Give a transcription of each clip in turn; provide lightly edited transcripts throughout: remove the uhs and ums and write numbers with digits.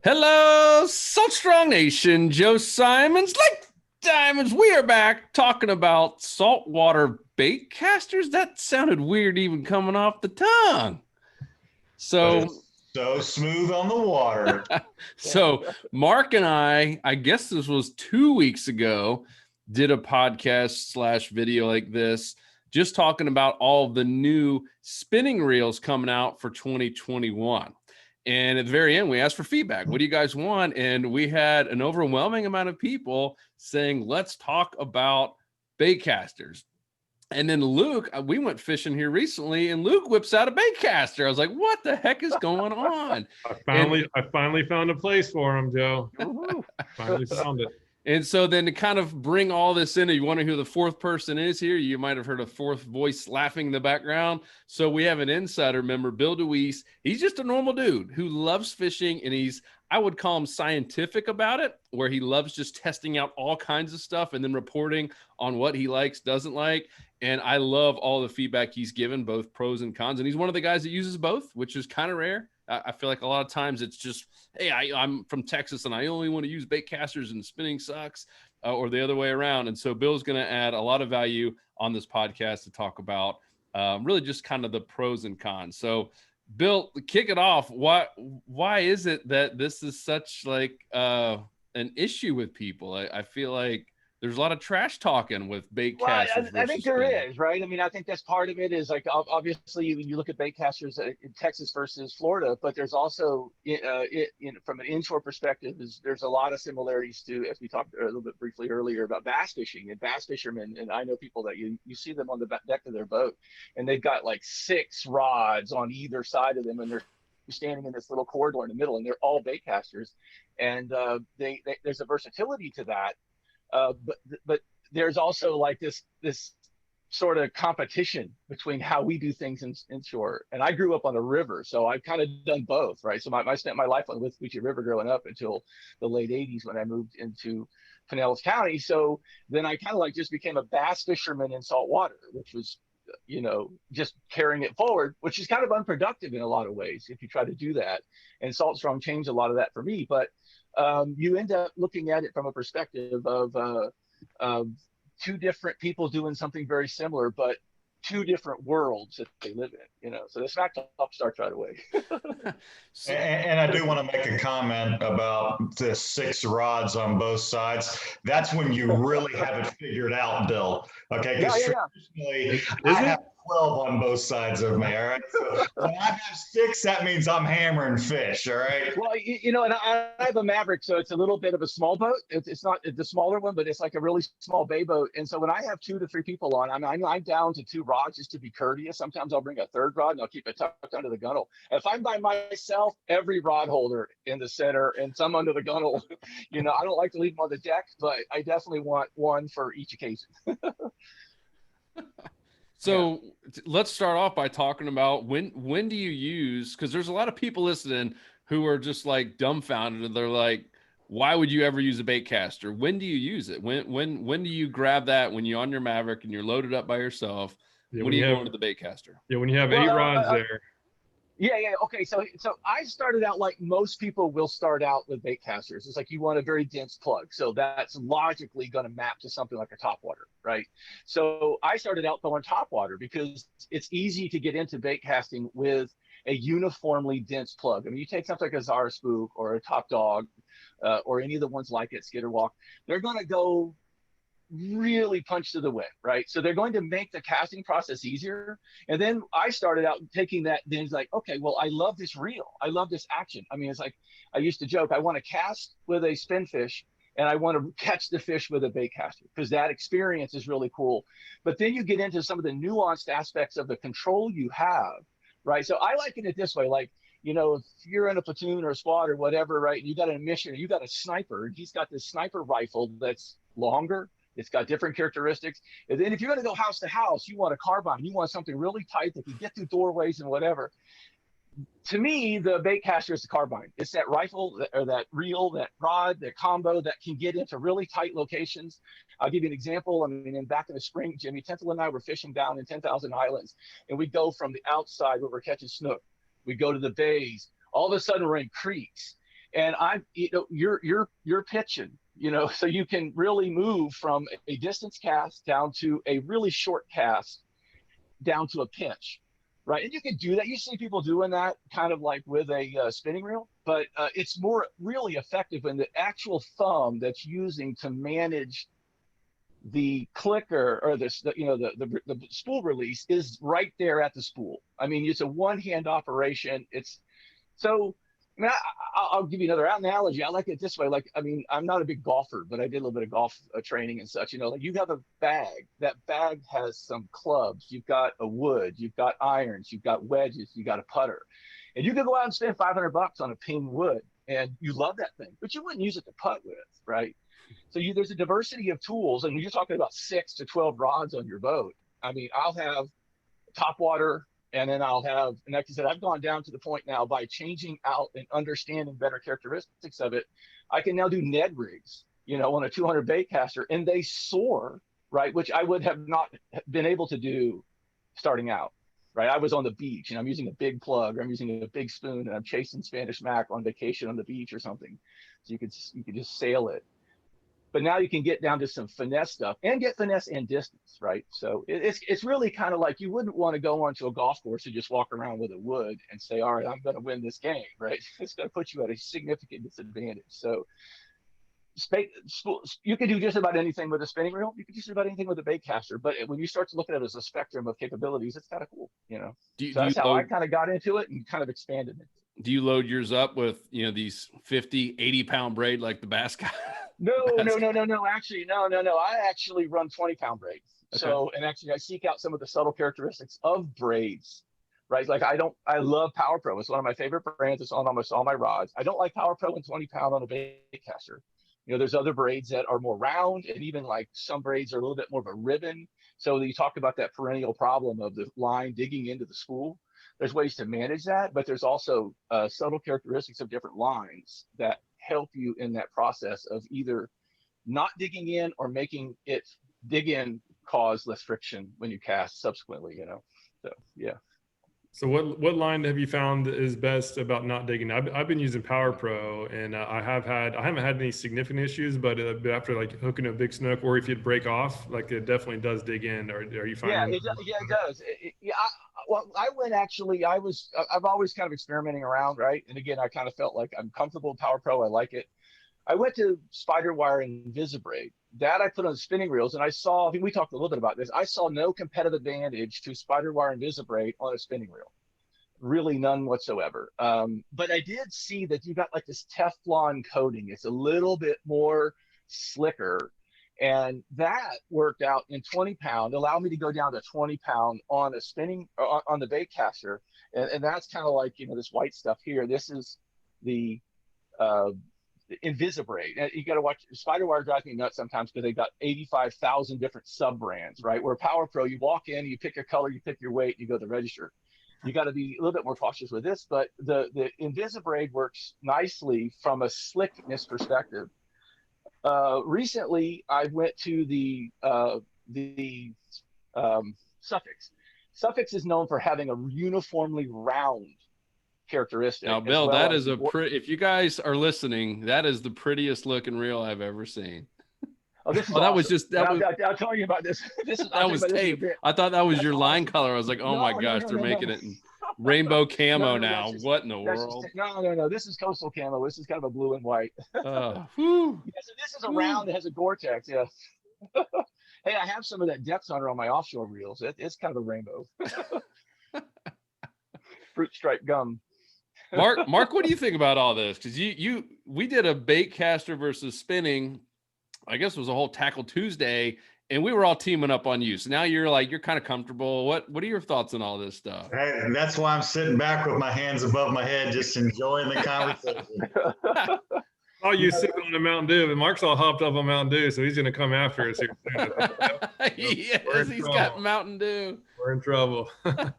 Hello, Salt Strong Nation. Joe Simons, like diamonds. We are back talking about saltwater bait casters. That sounded weird, even coming off the tongue. But So, it's so smooth on the water. so Mark and I guess this was 2 weeks ago, did a podcast slash video like this, just talking about all the new spinning reels coming out for 2021. And at the very end, we asked for feedback. What do you guys want? And we had an overwhelming amount of people saying, let's talk about baitcasters. And then Luke, we went fishing here recently, and Luke whips out a baitcaster. I was like, what the heck is going on? I And finally, I finally found a place for him, Joe. Finally found it. And so then to kind of bring all this in, you want to hear who the fourth person is here. You might have heard a fourth voice laughing in the background. So we have an insider member, Bill DeWeese. He's just a normal dude who loves fishing, and I would call him scientific about it, where he loves just testing out all kinds of stuff and then reporting on what he likes, doesn't like. And I love all the feedback he's given, both pros and cons. And he's one of the guys that uses both, which is kind of rare. I feel like a lot of times it's just, hey, I'm from Texas and I only want to use bait casters and spinning sucks, or the other way around. And so Bill's going to add a lot of value on this podcast to talk about really just kind of the pros and cons. So Bill, kick it off. Why is it that this is such like an issue with people? I feel like there's a lot of trash talking with bait casters. I think there is, right? I mean, I think that's part of it is like, obviously you look at bait casters in Texas versus Florida, but there's also, from an inshore perspective, there's a lot of similarities to, as we talked a little bit briefly earlier about bass fishing and bass fishermen. And I know people that you see them on the deck of their boat and they've got like 6 rods on either side of them and they're standing in this little corridor in the middle and they're all bait casters. And there's a versatility to that. But there's also like this sort of competition between how we do things inshore. And I grew up on a river, so I've kind of done both, right? So I spent my life on the Withlacoochee River growing up until the late 80s when I moved into Pinellas County. So then I kind of like just became a bass fisherman in saltwater, which was just carrying it forward, which is kind of unproductive in a lot of ways if you try to do that. And Salt Strong changed a lot of that for me. But you end up looking at it from a perspective of 2 different people doing something very similar, but 2 different worlds that they live in, So the smack top starts right away. And I do want to make a comment about the 6 rods on both sides. That's when you really have it figured out, Bill. Okay, because traditionally I have 12 on both sides of me. All right. So when I have 6, that means I'm hammering fish. All right. Well, and I have a Maverick, so it's a little bit of a small boat. It's not the smaller one, but it's like a really small bay boat. And so when I have 2 to 3 people on, I'm down to 2 rods just to be courteous. Sometimes I'll bring a 3rd rod and I'll keep it tucked under the gunnel. If I'm by myself, every rod holder in the center and some under the gunnel. I don't like to leave them on the deck, but I definitely want one for each occasion. So let's start off by talking about when do you use, because there's a lot of people listening who are just like dumbfounded and they're like, why would you ever use a bait caster? When do you use it? When do you grab that when you're on your Maverick and you're loaded up by yourself? When do you go into the bait caster? Yeah, when you have 8 rods there. Yeah. Okay. So I started out like most people will start out with bait casters. It's like you want a very dense plug. So that's logically going to map to something like a topwater, right? So I started out throwing topwater because it's easy to get into bait casting with a uniformly dense plug. I mean, you take something like a Zara Spook or a Top Dog or any of the ones like it, Skid or Walk, they're going to go really punch to the wind, right? So they're going to make the casting process easier. And then I started out taking that, then it's like, okay, well, I love this reel. I love this action. I mean, it's like, I used to joke, I want to cast with a spin fish and I want to catch the fish with a bait caster because that experience is really cool. But then you get into some of the nuanced aspects of the control you have, right? So I liken it this way, like, if you're in a platoon or a squad or whatever, right, and you got a mission, or you got a sniper, and he's got this sniper rifle that's longer, it's got different characteristics. And then if you're going to go house to house, you want a carbine. You want something really tight that can get through doorways and whatever. To me, the bait caster is the carbine. It's that rifle or that reel, that rod, that combo that can get into really tight locations. I'll give you an example. I mean, back in the spring, Jimmy Tentle and I were fishing down in 10,000 Islands, and we go from the outside where we're catching snook. We go to the bays. All of a sudden, we're in creeks. And you're pitching, so you can really move from a distance cast down to a really short cast down to a pinch, right? And you can do that. You see people doing that kind of like with a spinning reel, but it's more really effective when the actual thumb that's using to manage the clicker or the spool release is right there at the spool. I mean, it's a one-hand operation. It's so. I mean, I'll give you another analogy. I like it this way. Like, I mean, I'm not a big golfer, but I did a little bit of golf training and such. Like you have a bag. That bag has some clubs. You've got a wood. You've got irons. You've got wedges. You got a putter, and you could go out and spend $500 on a ping wood, and you love that thing, but you wouldn't use it to putt with, right? So there's a diversity of tools, and you're talking about 6 to 12 rods on your boat. I mean, I'll have top water. And then I'll have, and like I said, I've gone down to the point now by changing out and understanding better characteristics of it. I can now do Ned rigs, on a 200 baitcaster, and they soar, right? Which I would have not been able to do starting out, right? I was on the beach and I'm using a big plug, or I'm using a big spoon, and I'm chasing Spanish Mac on vacation on the beach or something. So you could just sail it. But now you can get down to some finesse stuff and get finesse and distance, right? So it's really kind of like you wouldn't want to go onto a golf course and just walk around with a wood and say, all right, I'm going to win this game, right? It's going to put you at a significant disadvantage. So you can do just about anything with a spinning reel. You can do just about anything with a baitcaster. But when you start to look at it as a spectrum of capabilities, it's kind of cool, So that's how I kind of got into it and kind of expanded it. Do you load yours up with, these 50, 80-pound braid like the bass guy? No. Actually, no. I actually run 20-pound braids. Okay. So, and actually I seek out some of the subtle characteristics of braids, right? Like I love Power Pro. It's one of my favorite brands. It's on almost all my rods. I don't like Power Pro and 20-pound on a baitcaster. There's other braids that are more round, and even like some braids are a little bit more of a ribbon. So you talk about that perennial problem of the line digging into the spool. There's ways to manage that, but there's also subtle characteristics of different lines that help you in that process of either not digging in or making it dig in cause less friction when you cast subsequently, So, yeah. So what line have you found is best about not digging? I've been using Power Pro, and I haven't had any significant issues, but after like hooking a big snook, or if you'd break off, like it definitely does dig in. Or are you finding? It does. I've always kind of experimenting around, right? And again, I kind of felt like I'm comfortable with Power Pro. I like it. I went to Spider Wire and Invisibraid. That I put on spinning reels, and we talked a little bit about this. I saw no competitive advantage to Spider Wire and Invisibraid on a spinning reel. Really none whatsoever. But I did see that you got like this Teflon coating. It's a little bit more slicker. And that worked out in 20-pound, allowed me to go down to 20-pound on a spinning, on the baitcaster. And that's kind of like, this white stuff here. This is the Invisibraid. You got to watch. Spider Wire drives me nuts sometimes because they got 85,000 different sub brands, right? Where Power Pro, you walk in, you pick your color, you pick your weight, you go to the register. You got to be a little bit more cautious with this, but the Invisibraid works nicely from a slickness perspective. Recently, I went to the Suffix. Suffix is known for having a uniformly round characteristic. Now, Bill, that is if you guys are listening, that is the prettiest looking reel I've ever seen. Oh, this is that awesome. was just I'll tell you about this. That was tape. I thought that was your line color. I was like, oh my gosh, they're making it in rainbow camo now. What in the world? No. This is coastal camo. This is kind of a blue and white. So this is a round that has a Gore-Tex. Yeah. Hey, I have some of that Depth Hunter on my offshore reels. It's kind of a rainbow. Fruit stripe gum. Mark, what do you think about all this? Because we did a baitcaster versus spinning. I guess it was a whole Tackle Tuesday, and we were all teaming up on you. So now you're kind of comfortable. What are your thoughts on all this stuff? Hey, and that's why I'm sitting back with my hands above my head, just enjoying the conversation. Oh, you sipping on a Mountain Dew, but Mark's all hopped up on Mountain Dew, so he's going to come after us here soon. Yes, he's got Mountain Dew. We're in trouble. To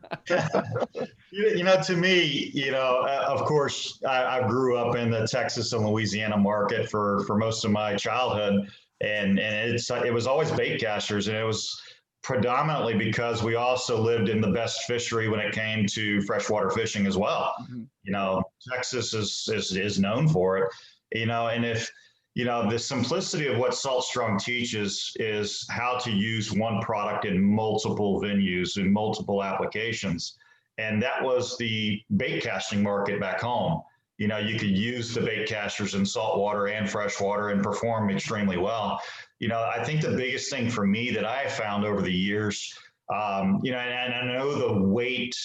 me, of course, I grew up in the Texas and Louisiana market for most of my childhood, and it was always baitcasters, and it was predominantly because we also lived in the best fishery when it came to freshwater fishing as well. Mm-hmm. Texas is known for it, and if, the simplicity of what Salt Strong teaches is how to use one product in multiple venues, in multiple applications. And that was the bait casting market back home. You could use the bait casters in saltwater and freshwater and perform extremely well. I think the biggest thing for me that I have found over the years, and I know the weight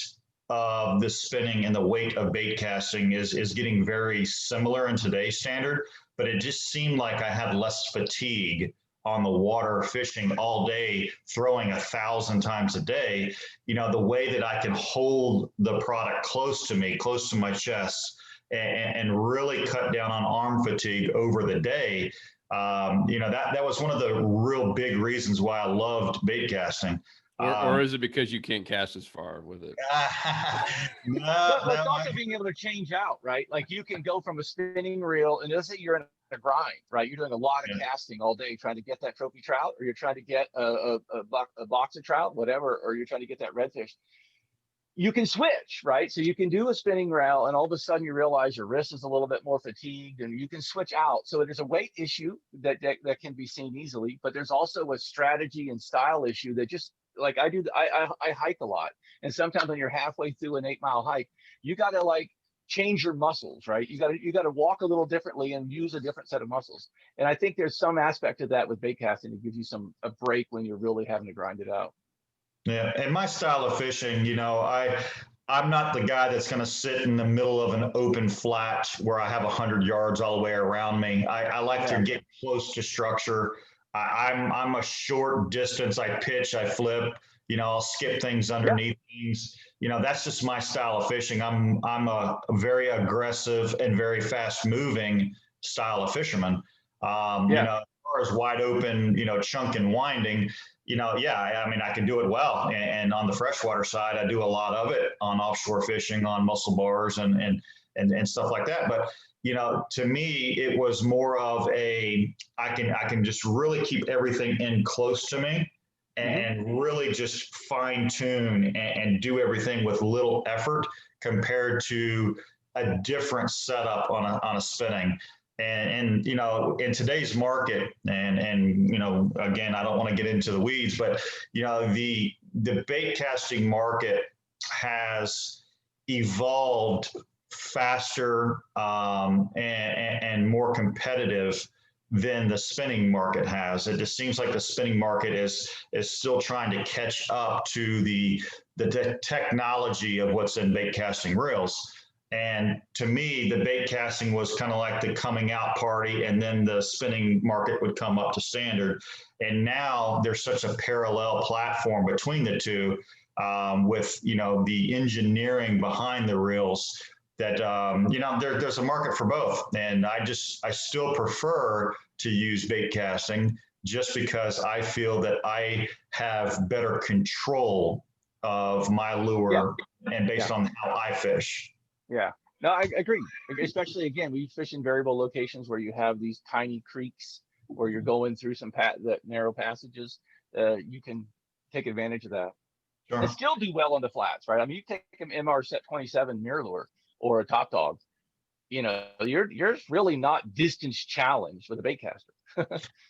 of the spinning and the weight of bait casting is getting very similar in today's standard, but it just seemed like I had less fatigue on the water fishing all day, throwing 1,000 times a day. The way that I can hold the product close to me, close to my chest, and really cut down on arm fatigue over the day. That was one of the real big reasons why I loved bait casting. Or is it because you can't cast as far with it? But it's also being able to change out, right? Like you can go from a spinning reel, and let's say you're in a grind, right? You're doing a lot of casting all day, trying to get that trophy trout, or you're trying to get a box of trout, whatever, or you're trying to get that redfish. You can switch, right? So you can do a spinning reel, and all of a sudden you realize your wrist is a little bit more fatigued, and you can switch out. So there's a weight issue that can be seen easily, but there's also a strategy and style issue that just, like I do, I hike a lot, and sometimes when you're halfway through an 8-mile hike, you got to like change your muscles, right? You got to walk a little differently and use a different set of muscles. And I think there's some aspect of that with bait casting to give you a break when you're really having to grind it out. Yeah, and my style of fishing, I'm not the guy that's going to sit in the middle of an open flat where I have 100 yards all the way around me. I like to get close to structure. I'm a short distance. I pitch, I flip, I'll skip things underneath things. That's just my style of fishing. I'm a very aggressive and very fast moving style of fisherman. As far as wide open, chunk and winding, I can do it well. And on the freshwater side, I do a lot of it on offshore fishing, on muscle bars and stuff like that. But to me, it was more of I can just really keep everything in close to me and really just fine tune and do everything with little effort compared to a different setup on a spinning. And in today's market, and again, I don't want to get into the weeds, but the bait casting market has evolved faster and more competitive than the spinning market has. It just seems like the spinning market is still trying to catch up to the technology of what's in bait casting reels. And to me, the bait casting was kind of like the coming out party, and then the spinning market would come up to standard. And now there's such a parallel platform between the two, with the engineering behind the reels, that there's a market for both. And I still prefer to use bait casting just because I feel that I have better control of my lure and based on how I fish. Yeah, no, I agree. Especially, again, we fish in variable locations where you have these tiny creeks where you're going through some narrow passages. You can take advantage of that. Sure. And still do well on the flats, right? I mean, you take an MR Set 27 mirror lure or a top dog, you're really not distance challenged with a bait caster.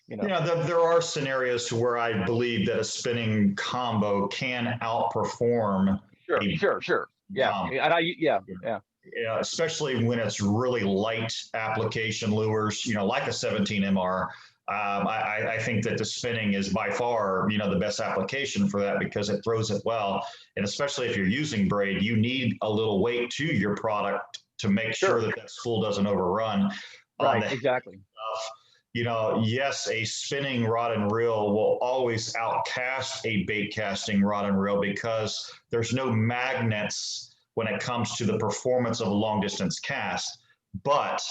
There are scenarios to where I believe that a spinning combo can outperform. Sure. Yeah. Especially when it's really light application lures, like a 17 MR. I think that the spinning is by far, the best application for that because it throws it well. And especially if you're using braid, you need a little weight to your product to make sure that spool doesn't overrun. Right, exactly. Yes, a spinning rod and reel will always outcast a bait casting rod and reel because there's no magnets when it comes to the performance of a long distance cast. But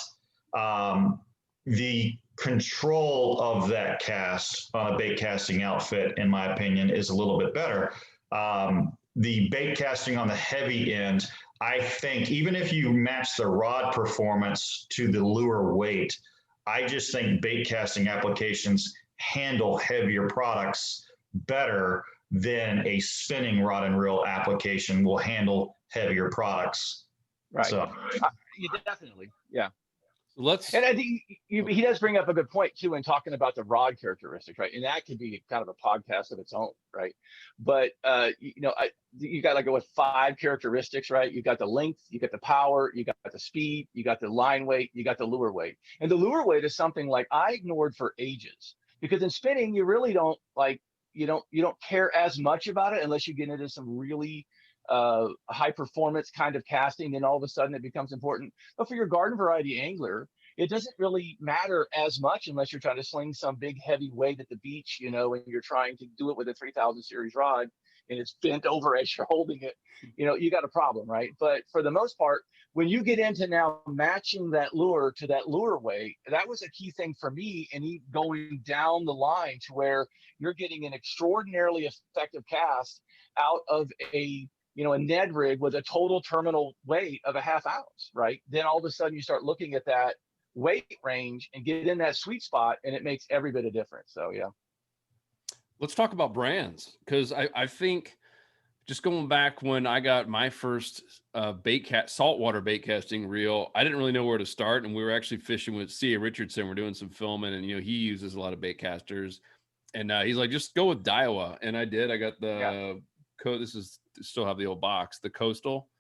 the control of that cast on a bait casting outfit, in my opinion, is a little bit better. The bait casting on the heavy end, I think, even if you match the rod performance to the lure weight, I just think bait casting applications handle heavier products better than a spinning rod and reel application will handle heavier products. Right. So definitely. Yeah. Let's. And I think he does bring up a good point too in talking about the rod characteristics, right? And that could be kind of a podcast of its own, right? But you got like with 5 characteristics, right? You got the length, you got the power, you got the speed, you got the line weight, you got the lure weight. And the lure weight is something like I ignored for ages because in spinning you really don't like you don't care as much about it unless you get into some really high performance kind of casting, then all of a sudden it becomes important. But for your garden variety angler, it doesn't really matter as much unless you're trying to sling some big heavy weight at the beach, and you're trying to do it with a 3000 series rod and it's bent over as you're holding it, you got a problem, right? But for the most part, when you get into now matching that lure to that lure weight, that was a key thing for me, and going down the line to where you're getting an extraordinarily effective cast out of a Ned rig with a total terminal weight of a ½ ounce, right? Then all of a sudden you start looking at that weight range and get in that sweet spot, and it makes every bit of difference. So, yeah. Let's talk about brands, because I think just going back when I got my first saltwater bait casting reel, I didn't really know where to start. And we were actually fishing with C.A. Richardson. We're doing some filming, and, he uses a lot of bait casters. And he's like, just go with Daiwa. And I did. I got the this is still have the old box, the Coastal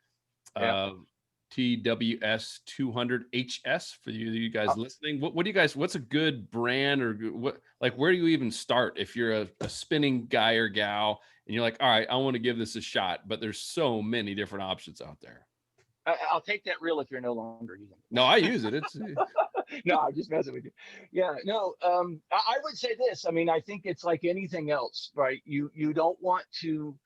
TWS 200 HS for you guys listening. What do you guys, what's a good brand, or what, like, where do you even start if you're a spinning guy or gal and you're like, all right, I want to give this a shot, but there's so many different options out there? I'll take that reel if you're no longer using it. No, I use it. It's no, I'm just messing with you. Yeah, no, I would say this. I mean, I think it's like anything else, right? You don't want to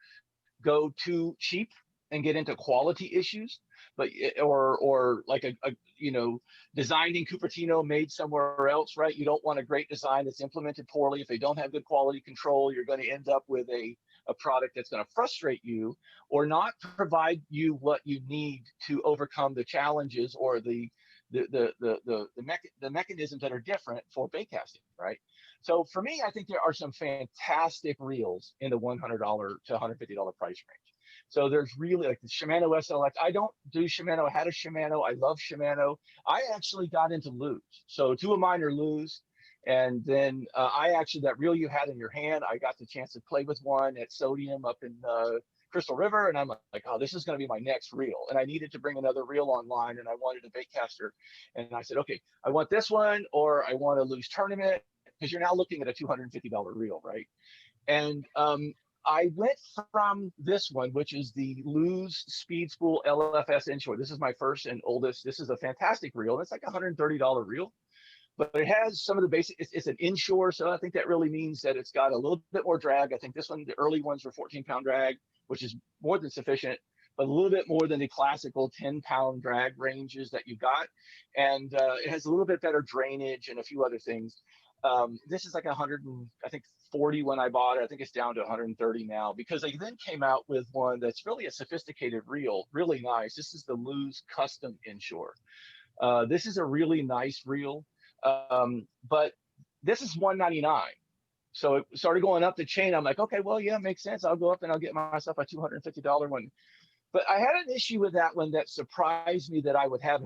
go too cheap and get into quality issues, but or like a designed in Cupertino, made somewhere else, right? You don't want a great design that's implemented poorly. If they don't have good quality control, you're going to end up with a product that's going to frustrate you or not provide you what you need to overcome the challenges or the mechanisms that are different for bait casting, right? So for me, I think there are some fantastic reels in the $100 to $150 price range. So there's really like the Shimano SLX. I don't do Shimano. I had a Shimano. I love Shimano. I actually got into lures. So 2 of mine are lures. And then that reel you had in your hand, I got the chance to play with one at Sodium up in Crystal River. And I'm like, oh, this is going to be my next reel. And I needed to bring another reel online, and I wanted a baitcaster. And I said, okay, I want this one, or I want a loose tournament, because you're now looking at a $250 reel, right? And I went from this one, which is the Lose Speed Spool LFS Inshore. This is my first and oldest. This is a fantastic reel. And it's like a $130 reel, but it has some of the basic, it's an inshore. So I think that really means that it's got a little bit more drag. I think this one, the early ones were 14-pound drag, which is more than sufficient, but a little bit more than the classical 10-pound drag ranges that you got. And it has a little bit better drainage and a few other things. This is like 140 when I bought it. I think it's down to 130 now, because they then came out with one that's really a sophisticated reel, really nice. This is the Lose Custom Inshore. This is a really nice reel, but this is $199. So it started going up the chain. I'm like, okay, well, yeah, makes sense. I'll go up and I'll get myself a $250 one. But I had an issue with that one that surprised me that I would have.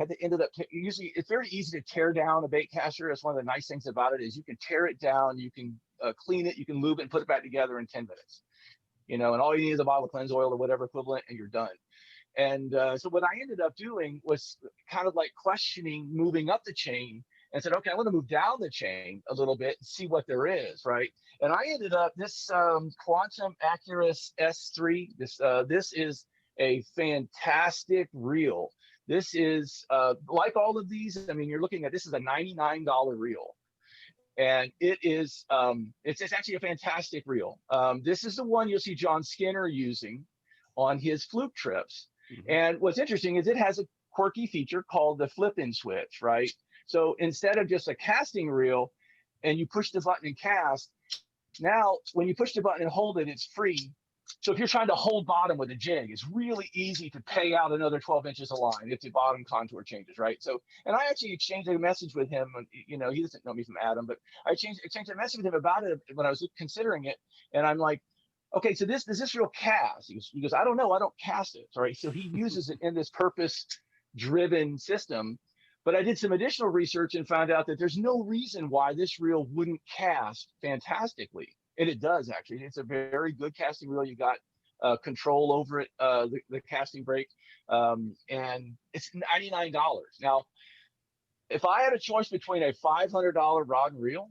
Usually it's very easy to tear down a bait caster. That's one of the nice things about it, is you can tear it down, you can clean it, you can lube it and put it back together in 10 minutes. And all you need is a bottle of cleanse oil or whatever equivalent, and you're done. And so what I ended up doing was kind of like questioning moving up the chain, and said, okay, I want to move down the chain a little bit and see what there is, right? And I ended up this Quantum Acuras S3. This is a fantastic reel. This is like all of these. I mean, you're looking at, this is a $99 reel, and it is it's actually a fantastic reel. This is the one you'll see John Skinner using on his fluke trips. Mm-hmm. And what's interesting is it has a quirky feature called the flip-in switch, right? So instead of just a casting reel and you push the button and cast, now when you push the button and hold it, it's free. So if you're trying to hold bottom with a jig, it's really easy to pay out another 12 inches of line if the bottom contour changes, right? So, and I actually exchanged a message with him. He doesn't know me from Adam, but I exchanged a message with him about it when I was considering it. And I'm like, okay, so does this reel cast? He goes, I don't know, I don't cast it, right? So he uses it in this purpose driven system. But I did some additional research and found out that there's no reason why this reel wouldn't cast fantastically. And it does, actually. It's a very good casting reel. You got control over it, the casting brake, and it's $99. Now, if I had a choice between a $500 rod and reel,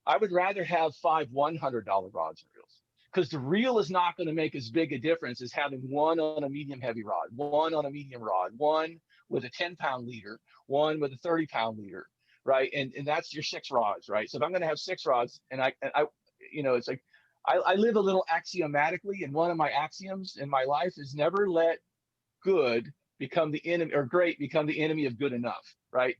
I would rather have 5 $100 rods and reels, because the reel is not going to make as big a difference as having one on a medium heavy rod, one on a medium rod, one with a 10-pound leader, one with a 30-pound leader, right? And that's your 6 rods, right? So if I'm going to have 6 rods, and I it's like I live a little axiomatically, and one of my axioms in my life is never let good become the enemy, or great become the enemy of good enough, right?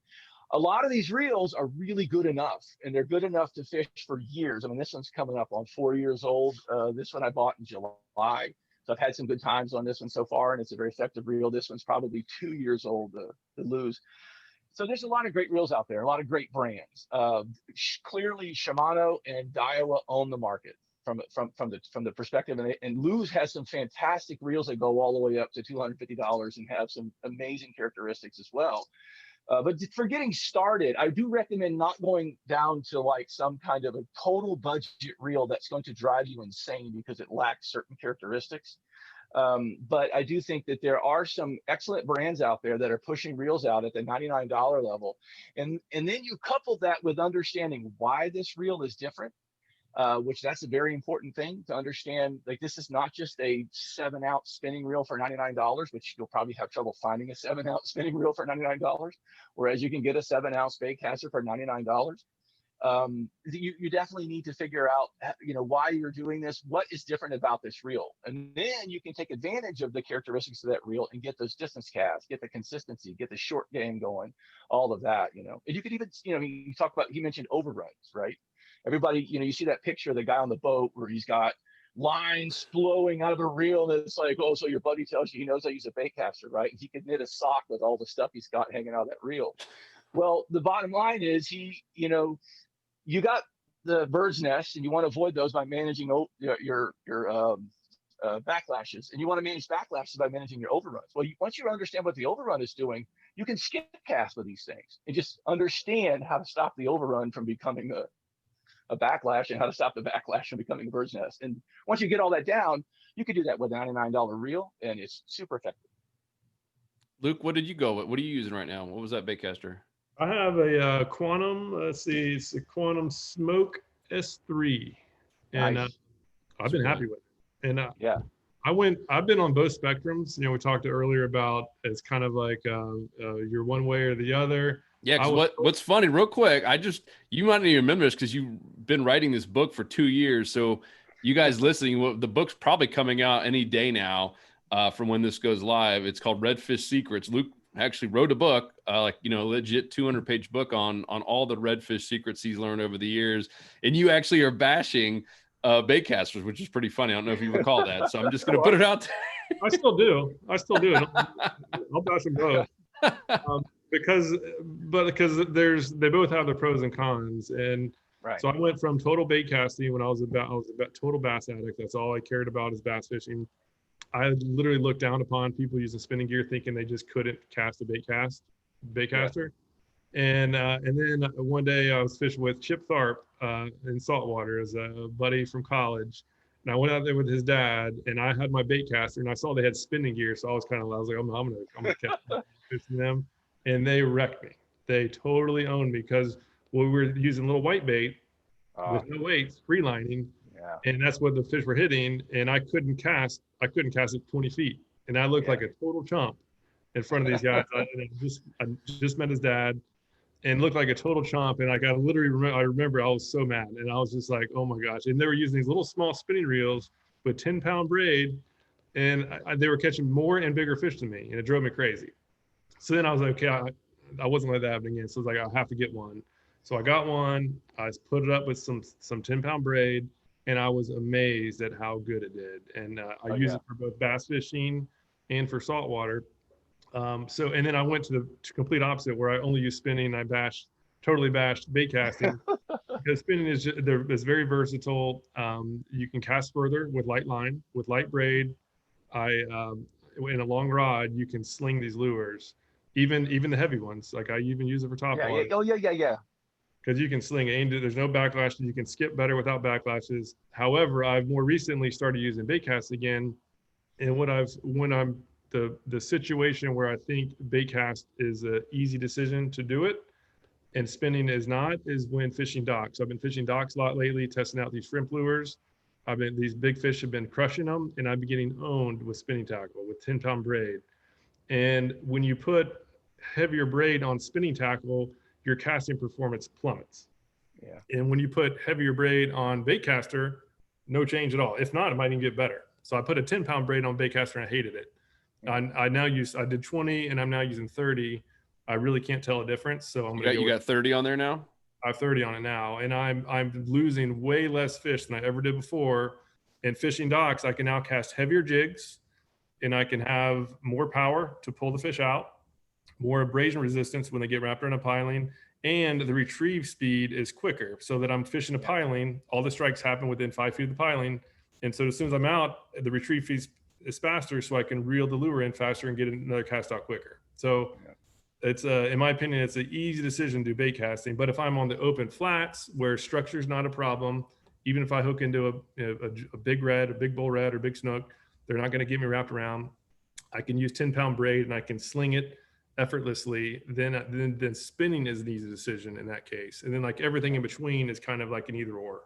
A lot of these reels are really good enough, and they're good enough to fish for years. I mean, this one's coming up on 4 years old. This one I bought in July. So I've had some good times on this one so far, and it's a very effective reel. This one's probably 2 years old, the Lose. So there's a lot of great reels out there, a lot of great brands. Clearly, Shimano and Daiwa own the market from the perspective, and Lose has some fantastic reels that go all the way up to $250 and have some amazing characteristics as well. But for getting started, I do recommend not going down to like some kind of a total budget reel that's going to drive you insane because it lacks certain characteristics. But I do think that there are some excellent brands out there that are pushing reels out at the $99 level. And then you couple that with understanding why this reel is different, which that's a very important thing to understand. Like, this is not just a 7-ounce spinning reel for $99, which you'll probably have trouble finding a 7-ounce spinning reel for $99, whereas you can get a 7-ounce baitcaster for $99. You definitely need to figure out, why you're doing this, what is different about this reel, and then you can take advantage of the characteristics of that reel and get those distance casts, get the consistency, get the short game going, all of that. And you could even, he mentioned overruns, right? Everybody, you see that picture of the guy on the boat where he's got lines flowing out of a reel, and it's like, oh, so your buddy tells you he knows how to use a baitcaster, right? He could knit a sock with all the stuff he's got hanging out of that reel. Well, the bottom line is you got the bird's nest, and you want to avoid those by managing your backlashes, and you want to manage backlashes by managing your overruns. Well, once you understand what the overrun is doing, you can skip cast with these things and just understand how to stop the overrun from becoming a backlash, and how to stop the backlash from becoming a bird's nest. And once you get all that down, you can do that with a $99 reel, and it's super effective. Luke, what did you go with? What are you using right now? What was that baitcaster? I have a Quantum. Let's see, it's a Quantum Smoke S3, and Nice. I've been happy with it. And Yeah. I've been on both spectrums. We talked earlier about it's kind of like you're one way or the other. Yeah, because what's funny, real quick, you might not even remember this because you've been writing this book for 2 years. So you guys listening, the book's probably coming out any day now from when this goes live. It's called Redfish Secrets. Luke actually wrote a book, legit 200-page book on all the redfish secrets he's learned over the years. And you actually are bashing baitcasters, which is pretty funny. I don't know if you recall that. So I'm just going to put it out there. I still do. I'll bash them both. Because they both have their pros and cons, and Right. so I went from total bait casting when I was a bass addict. That's all I cared about is bass fishing. I literally looked down upon people using spinning gear, thinking they just couldn't cast a baitcaster. Yeah. And then one day I was fishing with Chip Tharp in Saltwater as a buddy from college, and I went out there with his dad, and I had my baitcaster, and I saw they had spinning gear, so I was like, I'm gonna catch fishing them. And they wrecked me. They totally owned me because we were using little white bait with no weights, free lining, and that's what the fish were hitting. And I couldn't cast it 20 feet, and I looked like a total chump in front of these guys. I just met his dad, and looked like a total chump. And I remember I was so mad, and I was just like, oh my gosh! And they were using these little small spinning reels with 10-pound braid, and they were catching more and bigger fish than me, and it drove me crazy. So then I was like, okay, I wasn't letting that happen again. So I was like, I'll have to get one. So I got one. I put it up with some 10-pound braid, and I was amazed at how good it did. And I use it for both bass fishing and for saltwater. And then I went to the complete opposite, where I only use spinning. I totally bashed bait casting because spinning is very versatile. You can cast further with light line, with light braid. In a long rod, you can sling these lures even the heavy ones. Like I even use it for top water. Oh yeah. Because you can sling it. There's no backlashes. You can skip better without backlashes. However, I've more recently started using baitcast again. And the situation where I think baitcast is an easy decision to do it and spinning is not, is when fishing docks. I've been fishing docks a lot lately, testing out these shrimp lures. These big fish have been crushing them, and I've been getting owned with spinning tackle with 10-pound braid. And when you put heavier braid on spinning tackle, your casting performance plummets. Yeah. And when you put heavier braid on baitcaster, no change at all. If not, it might even get better. So I put a 10-pound braid on baitcaster and I hated it. I did 20 and I'm now using 30. I really can't tell a difference. So you got 30 on there now? I have 30 on it now, and I'm losing way less fish than I ever did before. In fishing docks, I can now cast heavier jigs, and I can have more power to pull the fish out, more abrasion resistance when they get wrapped around a piling, and the retrieve speed is quicker, so that I'm fishing a piling. All the strikes happen within 5 feet of the piling, and so as soon as I'm out, the retrieve speed is faster, so I can reel the lure in faster and get another cast out quicker. So. Yeah. It's in my opinion, it's an easy decision to do bait casting. But if I'm on the open flats where structure is not a problem, even if I hook into a big red, a big bull red, or big snook, they're not going to get me wrapped around. I can use 10-pound braid and I can sling it effortlessly. Then spinning is an easy decision in that case. And then like everything in between is kind of like an either or,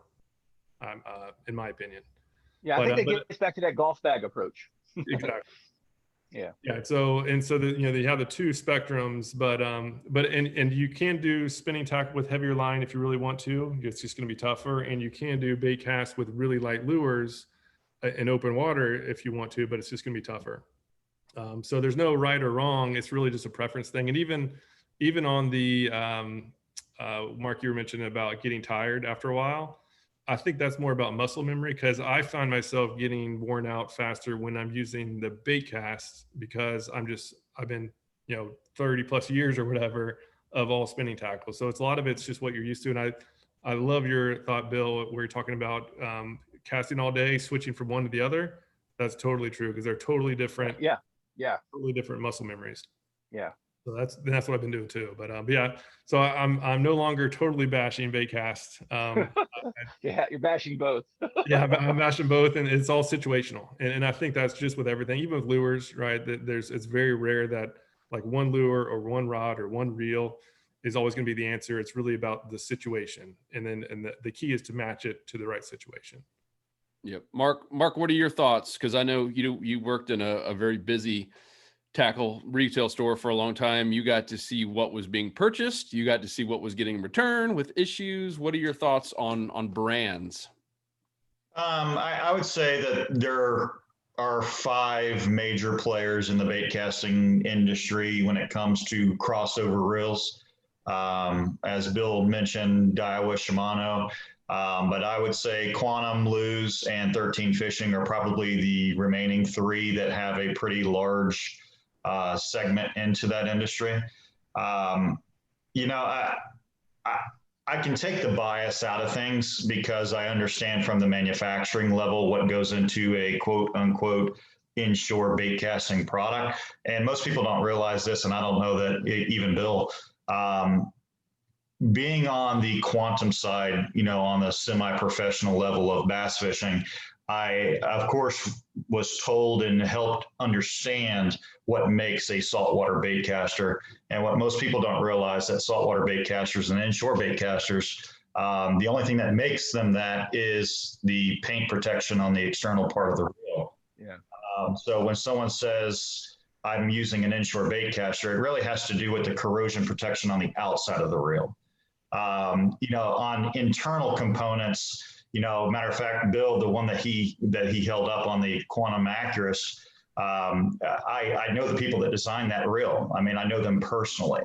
in my opinion. Yeah, I think it gets back to that golf bag approach. Exactly. Yeah. So they have the two spectrums, but you can do spinning tackle with heavier line if you really want to. It's just going to be tougher, and you can do bait cast with really light lures in open water if you want to, but it's just going to be tougher. So there's no right or wrong. It's really just a preference thing. And even on the Mark, you were mentioning about getting tired after a while. I think that's more about muscle memory, because I find myself getting worn out faster when I'm using the bait cast, because I've been 30 plus years or whatever of all spinning tackle. So a lot of it's just what you're used to. And I love your thought, Bill, where you're talking about casting all day, switching from one to the other. That's totally true, because they're totally different. Yeah. Totally different muscle memories. Yeah. So that's what I've been doing too. But yeah, so I'm no longer totally bashing baitcast. Yeah, you're bashing both. Yeah, I'm bashing both, and it's all situational. And I think that's just with everything, even with lures, right? It's very rare that like one lure or one rod or one reel is always going to be the answer. It's really about the situation, and the key is to match it to the right situation. Yep. Mark, what are your thoughts? Because I know you worked in a very busy tackle retail store for a long time. You got to see what was being purchased. You got to see what was getting returned with issues. What are your thoughts on brands? I would say that there are 5 major players in the bait casting industry when it comes to crossover reels. As Bill mentioned, Daiwa, Shimano, but I would say Quantum, Luz, and 13 Fishing are probably the remaining 3 that have a pretty large segment into that industry. I can take the bias out of things because I understand from the manufacturing level what goes into a quote unquote inshore bait casting product. And most people don't realize this, and I don't know that even Bill, being on the quantum side, on the semi-professional level of bass fishing, I, of course, was told and helped understand what makes a saltwater bait caster. And what most people don't realize that saltwater bait casters and inshore bait casters, the only thing that makes them that is the paint protection on the external part of the reel. Yeah. So when someone says I'm using an inshore bait caster, it really has to do with the corrosion protection on the outside of the reel. On internal components, matter of fact, Bill, the one that he held up on the Quantum Acuras, I know the people that designed that reel. I mean, I know them personally.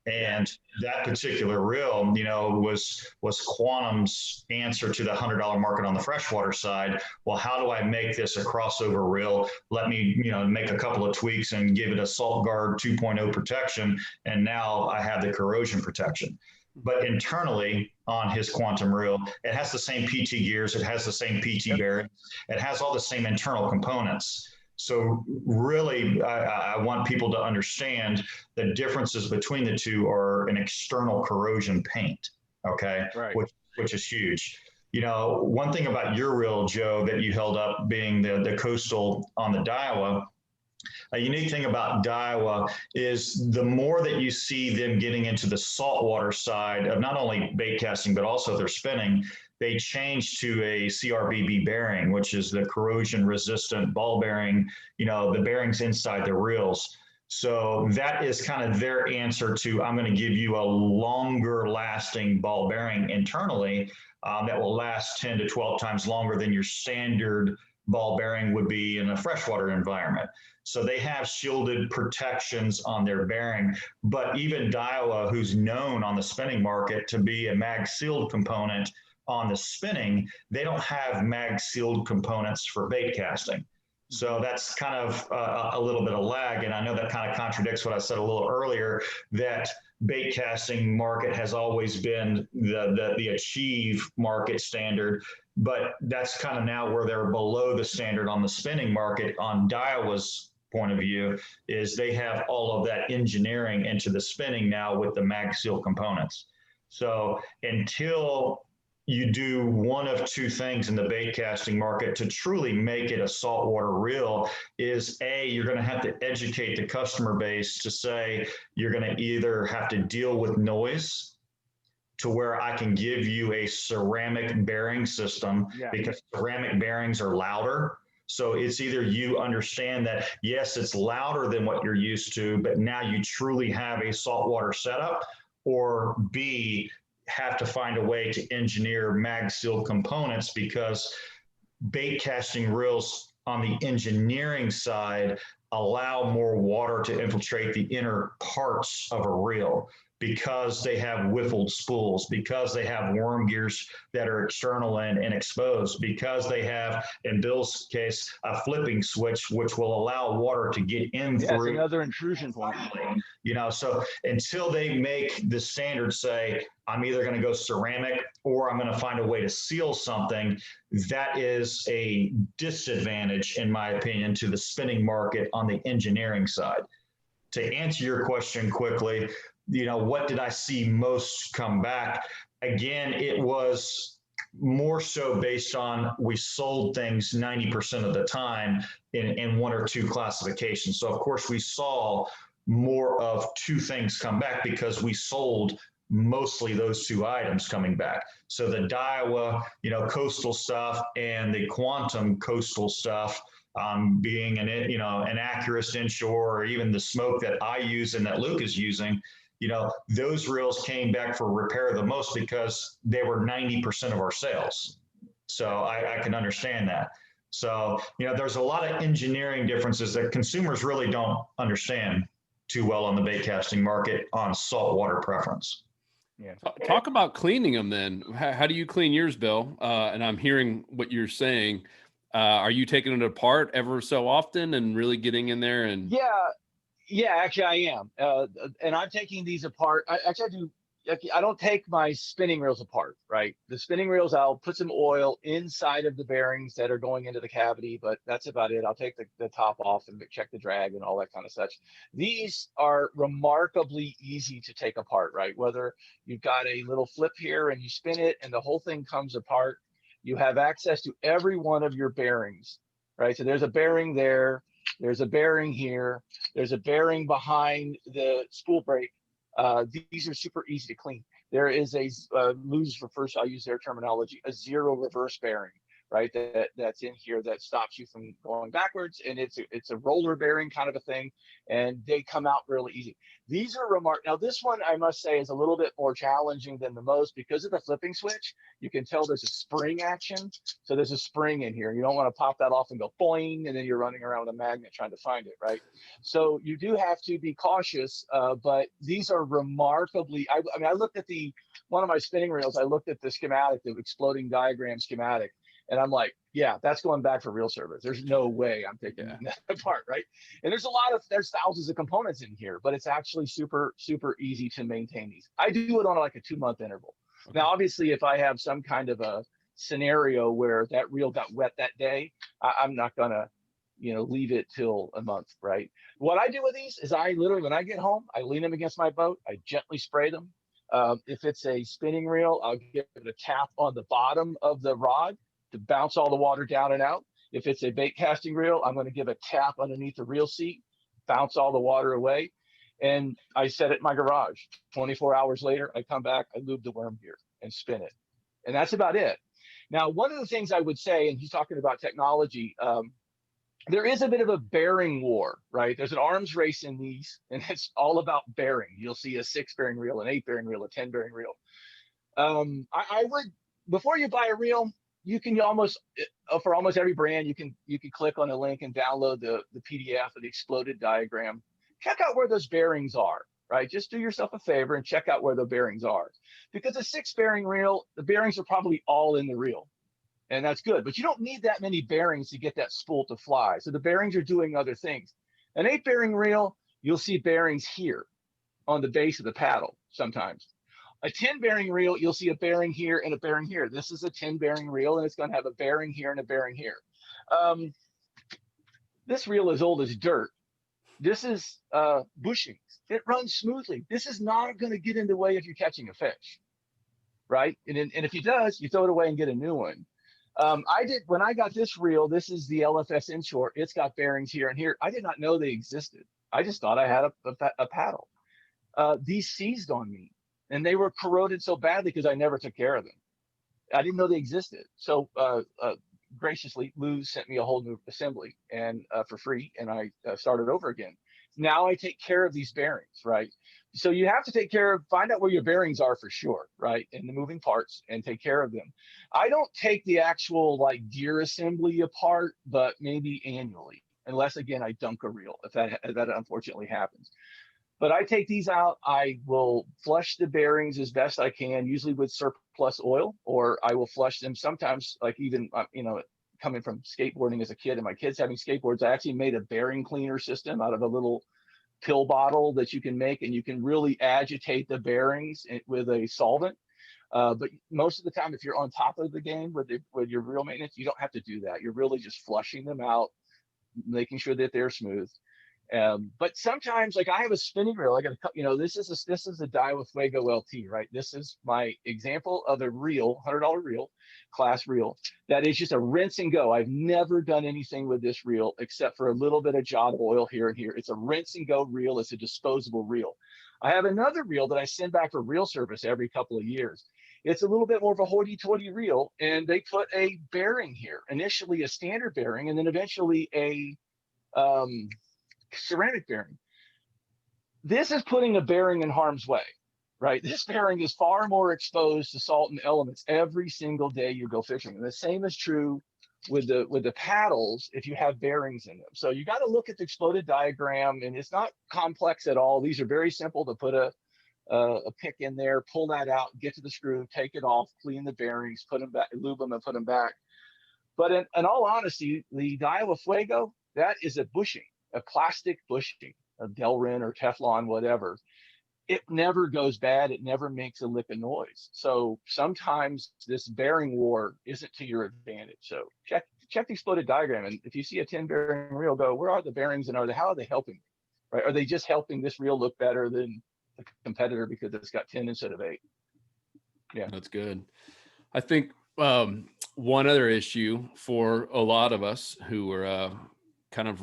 And that particular reel, was Quantum's answer to the $100 market on the freshwater side. Well, how do I make this a crossover reel? Let me, make a couple of tweaks and give it a Salt Guard 2.0 protection. And now I have the corrosion protection. But internally on his Quantum reel, it has the same PT gears. It has the same PT bearings. It has all the same internal components. So really, I want people to understand the differences between the two are an external corrosion paint, okay, Right. which is huge. You know, one thing about your reel, Joe, that you held up being the coastal on the Daiwa, a unique thing about Daiwa is the more that you see them getting into the saltwater side of not only bait casting, but also their spinning, they change to a CRBB bearing, which is the corrosion resistant ball bearing, you know, the bearings inside the reels. So that is kind of their answer to, I'm going to give you a longer lasting ball bearing internally that will last 10 to 12 times longer than your standard ball bearing would be in a freshwater environment. So they have shielded protections on their bearing, but even Daiwa, who's known on the spinning market to be a mag sealed component on the spinning, they don't have mag sealed components for bait casting. So that's kind of a little bit of lag. And I know that kind of contradicts what I said a little earlier, that bait casting market has always been the achieve market standard, but that's kind of now where they're below the standard on the spinning market. On Daiwa's point of view is they have all of that engineering into the spinning now with the mag seal components. So until you do one of two things in the bait casting market to truly make it a saltwater reel is you're going to have to educate the customer base to say you're going to either have to deal with noise to where I can give you a ceramic bearing system because ceramic bearings are louder. So it's either you understand that, yes, it's louder than what you're used to, but now you truly have a saltwater setup, or B, have to find a way to engineer mag seal components, because bait casting reels on the engineering side allow more water to infiltrate the inner parts of a reel, because they have wiffled spools, because they have worm gears that are external and exposed, because they have, in Bill's case, a flipping switch, which will allow water to get in through. It's another intrusion point. You know, so until they make the standard say, I'm either going to go ceramic or I'm going to find a way to seal something, that is a disadvantage, in my opinion, to the spinning market on the engineering side. To answer your question quickly, you know, what did I see most come back? Again, it was more so based on we sold things 90% of the time in one or two classifications. So of course we saw more of two things come back because we sold mostly those two items coming back. So the Daiwa, you know, coastal stuff and the quantum coastal stuff, being an Acuras inshore, or even the smoke that I use and that Luke is using, you know, those reels came back for repair the most because they were 90% of our sales. So I can understand that. So, you know, there's a lot of engineering differences that consumers really don't understand too well on the bait casting market on saltwater preference. Yeah. Talk about cleaning them then. How do you clean yours, Bill? And I'm hearing what you're saying. Are you taking it apart ever so often and really getting in there? And yeah, actually I am. And I'm taking these apart. I don't take my spinning reels apart, right? The spinning reels, I'll put some oil inside of the bearings that are going into the cavity, but that's about it. I'll take the top off and check the drag and all that kind of such. These are remarkably easy to take apart, right? Whether you've got a little flip here and you spin it and the whole thing comes apart, you have access to every one of your bearings, right? So there's a bearing there, there's a bearing here, there's a bearing behind the spool brake. These are super easy to clean. There is I'll use their terminology, a zero reverse bearing, right? That's in here that stops you from going backwards, and it's a roller bearing kind of a thing, and they come out really easy. These are Now this one, I must say, is a little bit more challenging than the most because of the flipping switch. You can tell there's a spring action. So there's a spring in here. You don't want to pop that off and go boing, and then you're running around with a magnet trying to find it, right? So you do have to be cautious, but these are remarkably, I mean, I looked at one of my spinning reels, I looked at the schematic, the exploding diagram schematic, and I'm like, yeah, that's going back for real service. There's no way I'm taking that apart, right? And there's thousands of components in here, but it's actually super, super easy to maintain these. I do it on like a 2-month interval. Okay. Now, obviously, if I have some kind of a scenario where that reel got wet that day, I'm not gonna leave it till a month, right? What I do with these is I literally, when I get home, I lean them against my boat, I gently spray them. If it's a spinning reel, I'll give it a tap on the bottom of the rod to bounce all the water down and out. If it's a bait casting reel, I'm going to give a tap underneath the reel seat, bounce all the water away. And I set it in my garage. 24 hours later, I come back, I lube the worm gear and spin it. And that's about it. Now, one of the things I would say, and he's talking about technology, there is a bit of a bearing war, right? There's an arms race in these, and it's all about bearing. You'll see a 6 bearing reel, an 8 bearing reel, a 10 bearing reel. I would, before you buy a reel, you can almost, for almost every brand, you can click on a link and download the PDF of the exploded diagram. Check out where those bearings are, right? Just do yourself a favor and check out where the bearings are. Because a 6 bearing reel, the bearings are probably all in the reel. And that's good, but you don't need that many bearings to get that spool to fly. So the bearings are doing other things. An 8 bearing reel, you'll see bearings here on the base of the paddle sometimes. A 10 bearing reel, you'll see a bearing here and a bearing here. This is a 10 bearing reel, and it's going to have a bearing here and a bearing here. This reel is old as dirt. This is bushings. It runs smoothly. This is not going to get in the way if you're catching a fish, right? And if it does, you throw it away and get a new one. When I got this reel, this is the LFS inshore. It's got bearings here and here. I did not know they existed. I just thought I had a paddle. These seized on me, and they were corroded so badly because I never took care of them. I didn't know they existed. So graciously, Lou sent me a whole new assembly and for free, and I started over again. Now I take care of these bearings, right? So you have to find out where your bearings are for sure, right? And the moving parts, and take care of them. I don't take the actual gear assembly apart, but maybe annually, unless again, I dunk a reel, if that unfortunately happens. But I take these out, I will flush the bearings as best I can, usually with surplus oil, or I will flush them sometimes, even, coming from skateboarding as a kid and my kids having skateboards, I actually made a bearing cleaner system out of a little pill bottle that you can make, and you can really agitate the bearings with a solvent. But most of the time, if you're on top of the game with your reel maintenance, you don't have to do that. You're really just flushing them out, making sure that they're smooth. But sometimes, I have a spinning reel. I got this is a Daiwa Fuego LT, right? This is my example of a reel, $100 reel, class reel. That is just a rinse and go. I've never done anything with this reel except for a little bit of jot of oil here and here. It's a rinse and go reel. It's a disposable reel. I have another reel that I send back for reel service every couple of years. It's a little bit more of a hoity-toity reel, and they put a bearing here. Initially a standard bearing, and then eventually a ceramic bearing. This is putting a bearing in harm's way, right? This bearing is far more exposed to salt and elements every single day you go fishing. And the same is true with the paddles if you have bearings in them. So you got to look at the exploded diagram, and it's not complex at all. These are very simple to put a pick in there, pull that out, get to the screw, take it off, clean the bearings, put them back, lube them, and put them back. But in all honesty, the Daiwa Fuego, that is a bushing. A plastic bushing, a Delrin or Teflon, whatever. It never goes bad. It never makes a lick of noise. So sometimes this bearing war isn't to your advantage. So check the exploded diagram, and if you see a 10 bearing reel, go, where are the bearings, and how are they helping? Right? Are they just helping this reel look better than the competitor because it's got 10 instead of 8? Yeah, that's good. I think one other issue for a lot of us who are kind of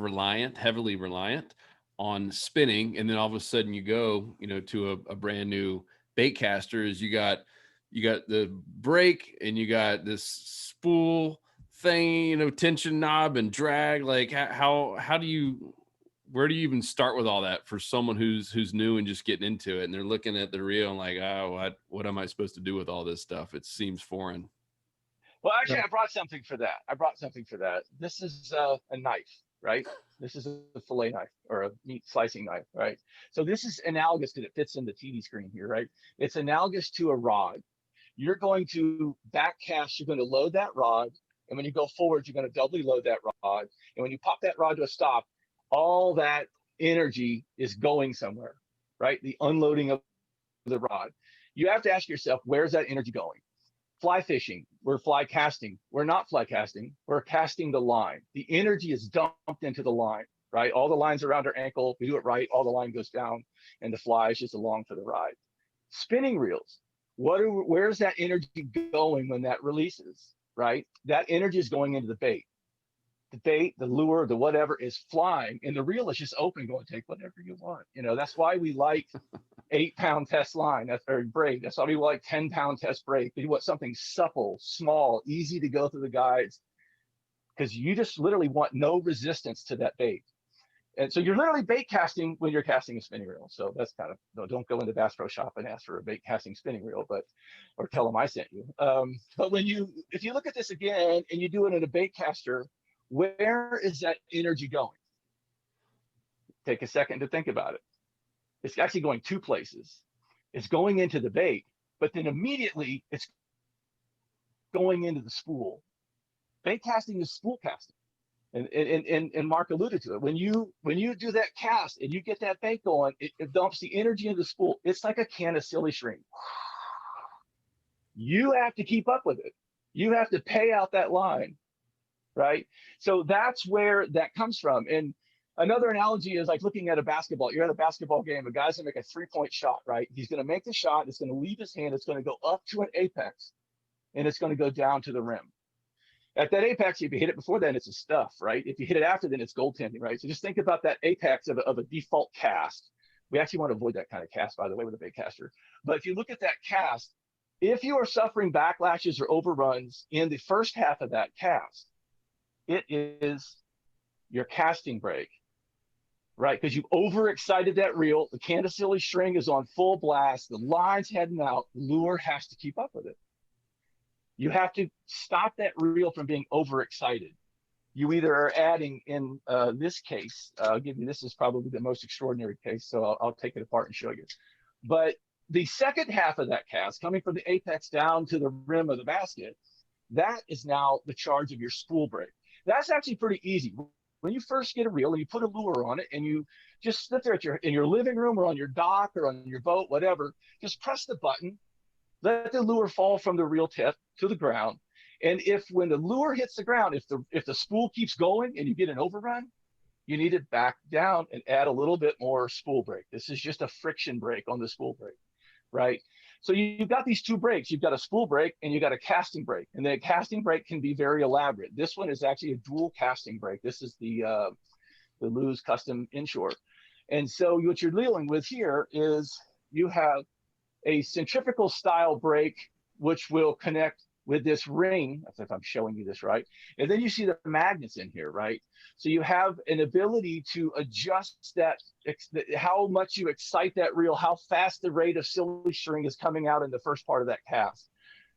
heavily reliant on spinning, and then all of a sudden you go, to a brand new baitcaster, is you got the brake, and you got this spool thing, tension knob and drag. Where do you even start with all that for someone who's new and just getting into it, and they're looking at the reel and what am I supposed to do with all this stuff? It seems foreign. Well, actually, I brought something for that. This is a knife, right? This is a fillet knife or a meat slicing knife, right? So this is analogous because it fits in the TV screen here, right? It's analogous to a rod. You're going to backcast, you're going to load that rod, and when you go forward, you're going to doubly load that rod. And when you pop that rod to a stop, all that energy is going somewhere, right? The unloading of the rod. You have to ask yourself, where's that energy going? Fly fishing, we're fly casting. We're not fly casting, we're casting the line. The energy is dumped into the line, right? All the lines around our ankle, we do it right, all the line goes down and the fly is just along for the ride. Spinning reels, where's that energy going when that releases, right? That energy is going into the bait. The bait, the lure, the whatever is flying, and the reel is just open, going, take whatever you want. You know, that's why we like 8-pound test line, or braid. That's why we like 10-pound test braid. We want something supple, small, easy to go through the guides, because you just literally want no resistance to that bait. And so you're literally bait casting when you're casting a spinning reel. So that's kind of, no, don't go into Bass Pro Shop and ask for a bait casting spinning reel, or tell them I sent you. But if you look at this again and you do it in a bait caster, where is that energy going? Take a second to think about it. It's actually going two places. It's going into the bait, but then immediately it's going into the spool. Bait casting is spool casting. And Mark alluded to it. When you do that cast and you get that bait going, it dumps the energy into the spool. It's like a can of silly string. You have to keep up with it. You have to pay out that line, right? So that's where that comes from. And another analogy is like looking at a basketball. You're at a basketball game. A guy's gonna make a 3-point shot, right? He's gonna make the shot. It's gonna leave his hand. It's gonna go up to an apex, and it's gonna go down to the rim. At that apex, if you hit it before then, it's a stuff, right? If you hit it after, then it's goaltending, right? So just think about that apex of a default cast. We actually want to avoid that kind of cast, by the way, with a baitcaster. But if you look at that cast, if you are suffering backlashes or overruns in the first half of that cast, it is your casting break, right? Because you've overexcited that reel. The can of silly string is on full blast. The line's heading out. The lure has to keep up with it. You have to stop that reel from being overexcited. You either are adding, in this case, I'll give you, this is probably the most extraordinary case, so I'll take it apart and show you. But the second half of that cast, coming from the apex down to the rim of the basket, that is now the charge of your spool break. That's actually pretty easy. When you first get a reel and you put a lure on it and you just sit there in your living room or on your dock or on your boat, whatever, just press the button, let the lure fall from the reel tip to the ground. And when the lure hits the ground, if the spool keeps going and you get an overrun, you need to back down and add a little bit more spool break. This is just a friction break on the spool break, right? So you've got these two breaks. You've got a spool break and you've got a casting break. And the casting break can be very elaborate. This one is actually a dual casting break. This is the Lew's Custom Inshore. And so what you're dealing with here is you have a centrifugal style break, which will connect with this ring, if I'm showing you this right. And then you see the magnets in here, right? So you have an ability to adjust that, how much you excite that reel, how fast the rate of silly string is coming out in the first part of that cast.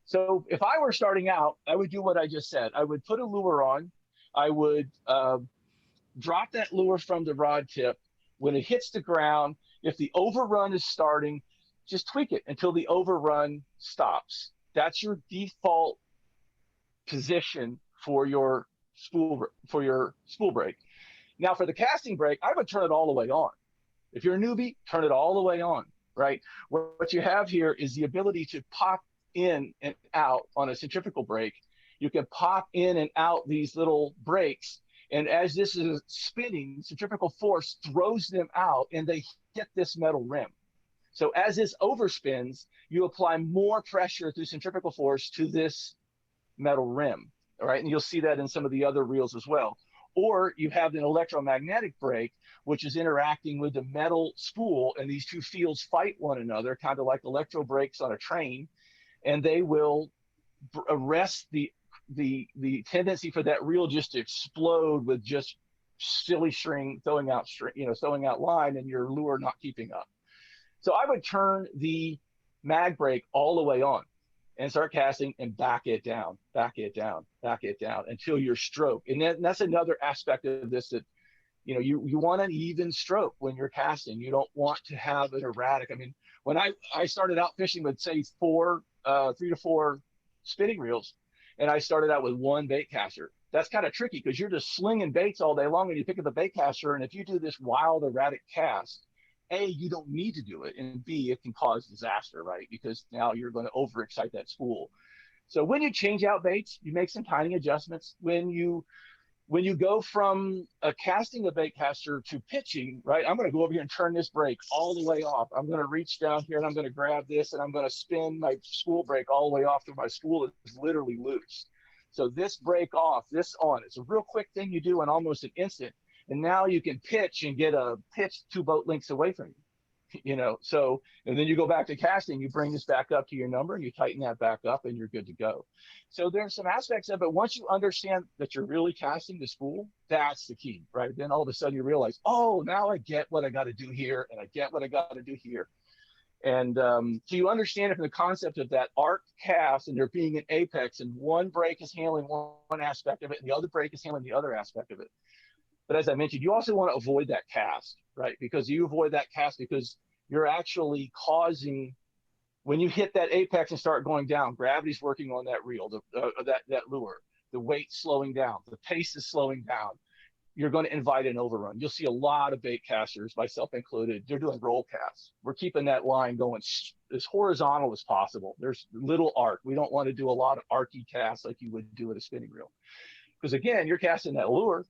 So if I were starting out, I would do what I just said. I would put a lure on. I would drop that lure from the rod tip. When it hits the ground, if the overrun is starting, just tweak it until the overrun stops. That's your default position for your spool break. Now for the casting break, I would turn it all the way on. If you're a newbie, turn it all the way on, right? What you have here is the ability to pop in and out on a centrifugal break. You can pop in and out these little breaks. And as this is spinning, centrifugal force throws them out and they hit this metal rim. So as this overspins, you apply more pressure through centrifugal force to this metal rim, all right? And you'll see that in some of the other reels as well. Or you have an electromagnetic break, which is interacting with the metal spool, and these two fields fight one another, kind of like electro brakes on a train, and they will arrest the tendency for that reel just to explode with just silly string, throwing out line, and your lure not keeping up. So I would turn the mag brake all the way on and start casting and back it down until your stroke. And that's another aspect of this, that you want an even stroke when you're casting. You don't want to have an erratic. I mean, when I started out fishing with, say, 3 to 4 spinning reels, and I started out with one bait caster. That's kind of tricky because you're just slinging baits all day long and you pick up a bait caster, and if you do this wild erratic cast, A, you don't need to do it, and B, it can cause disaster, right? Because now you're going to overexcite that spool. So when you change out baits, you make some tiny adjustments. When you go from casting a baitcaster to pitching, right? I'm going to go over here and turn this brake all the way off. I'm going to reach down here and I'm going to grab this and I'm going to spin my spool brake all the way off till my spool is literally loose. So this brake off, this on. It's a real quick thing you do in almost an instant. And now you can pitch and get a pitch 2 boat lengths away from you. So, and then you go back to casting, you bring this back up to your number and you tighten that back up and you're good to go. So there's some aspects of it. Once you understand that you're really casting the spool, that's the key, right? Then all of a sudden you realize, oh, now I get what I got to do here and I get what I got to do here. And so you understand it from the concept of that arc cast and there being an apex and one brake is handling one aspect of it and the other brake is handling the other aspect of it. But as I mentioned, you also want to avoid that cast, right? Because you avoid that cast because you're actually causing, when you hit that apex and start going down, gravity's working on that reel, that lure, the weight's slowing down, the pace is slowing down. You're going to invite an overrun. You'll see a lot of bait casters, myself included, they're doing roll casts. We're keeping that line going as horizontal as possible. There's little arc. We don't want to do a lot of archy casts like you would do with a spinning reel. Because again, you're casting that lure,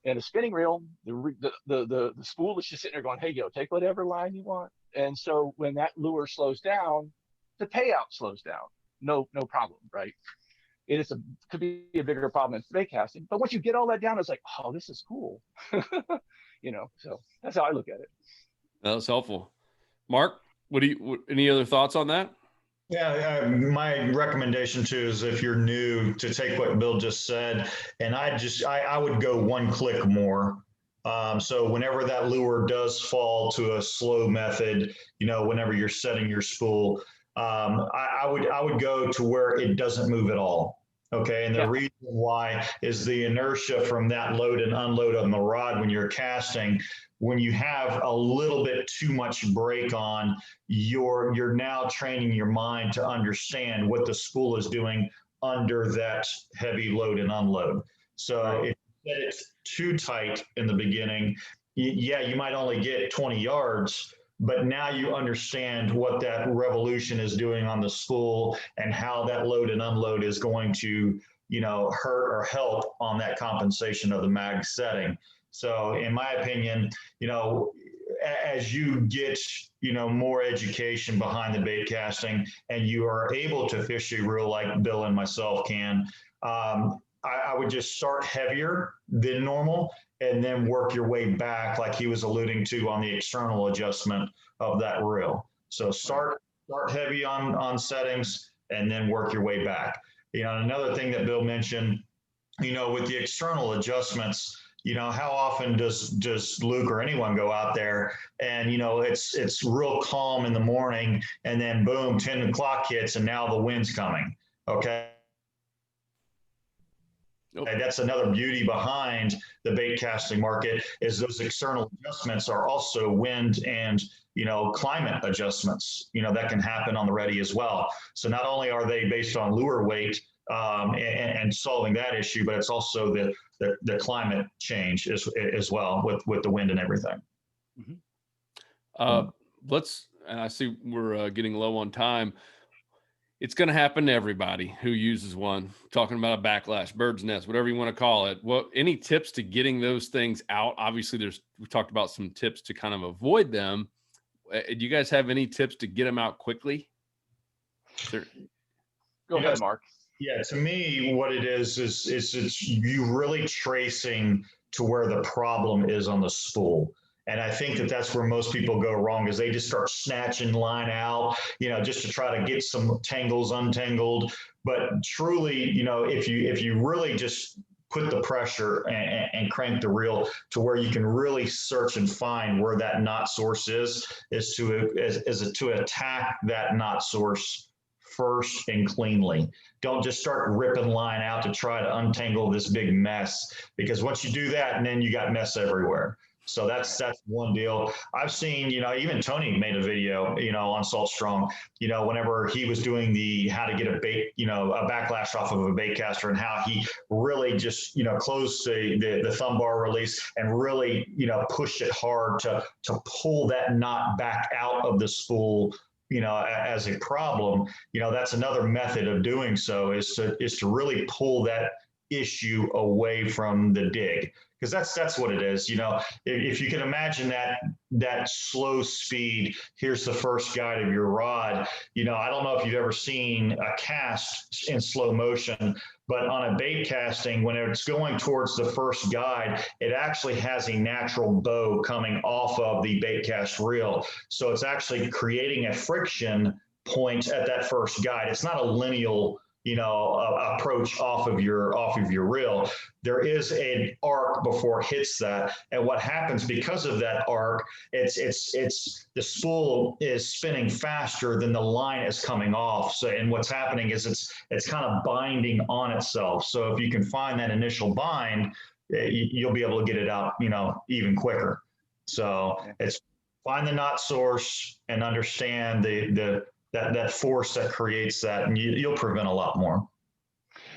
and a spinning reel, the spool is just sitting there going, hey, yo, take whatever line you want. And so when that lure slows down, the payout slows down. No problem, right? Could be a bigger problem in bait casting. But once you get all that down, it's like, oh, this is cool. So that's how I look at it. That was helpful. Mark, any other thoughts on that? Yeah, my recommendation too is if you're new to take what Bill just said, and I would go one click more. So whenever that lure does fall to a slow method, whenever you're setting your spool, I would go to where it doesn't move at all. Okay, and the reason why is the inertia from that load and unload on the rod when you're casting. When you have a little bit too much brake on, you're now training your mind to understand what the spool is doing under that heavy load and unload. So if you set it too tight in the beginning, you might only get 20 yards, but now you understand what that revolution is doing on the spool and how that load and unload is going to, hurt or help on that compensation of the mag setting. So in my opinion, as you get, more education behind the bait casting and you are able to fish a reel like Bill and myself can, I would just start heavier than normal and then work your way back like he was alluding to on the external adjustment of that reel. So start heavy on settings and then work your way back. Another thing that Bill mentioned, with the external adjustments, how often does Luke or anyone go out there and, it's real calm in the morning and then boom, 10 o'clock hits and now the wind's coming. Okay. And that's another beauty behind the bait casting market is those external adjustments are also wind and, climate adjustments, that can happen on the ready as well. So not only are they based on lure weight and solving that issue, but it's also the climate change as well with the wind and everything. And I see we're getting low on time. It's going to happen to everybody who uses one. Talking about a backlash, bird's nest, whatever you want to call it. Any tips to getting those things out? Obviously, we talked about some tips to kind of avoid them. Do you guys have any tips to get them out quickly? Go ahead, Mark. Yeah, to me, what it is it's you really tracing to where the problem is on the spool. And I think that's where most people go wrong is they just start snatching line out, just to try to get some tangles untangled. But truly, if you really just put the pressure and crank the reel to where you can really search and find where that knot source is to attack that knot source first and cleanly. Don't just start ripping line out to try to untangle this big mess, because once you do that, and then you got mess everywhere. So that's one deal. I've seen, even Tony made a video, on Salt Strong, whenever he was doing how to get a bait, a backlash off of a bait caster, and how he really just, closed the thumb bar release and really, pushed it hard to pull that knot back out of the spool as a problem, that's another method of doing so, is to really pull that issue away from the dig, because that's what it is. If you can imagine that slow speed, here's the first guide of your rod. I don't know if you've ever seen a cast in slow motion, but on a bait casting, when it's going towards the first guide, it actually has a natural bow coming off of the bait cast reel. So it's actually creating a friction point at that first guide. It's not a lineal approach off of your reel. There is an arc before it hits that, and what happens because of that arc, it's the spool is spinning faster than the line is coming off. So, and what's happening is it's kind of binding on itself. So if you can find that initial bind, you'll be able to get it out, even quicker. So it's find the knot source and understand that force that creates that, and you'll prevent a lot more.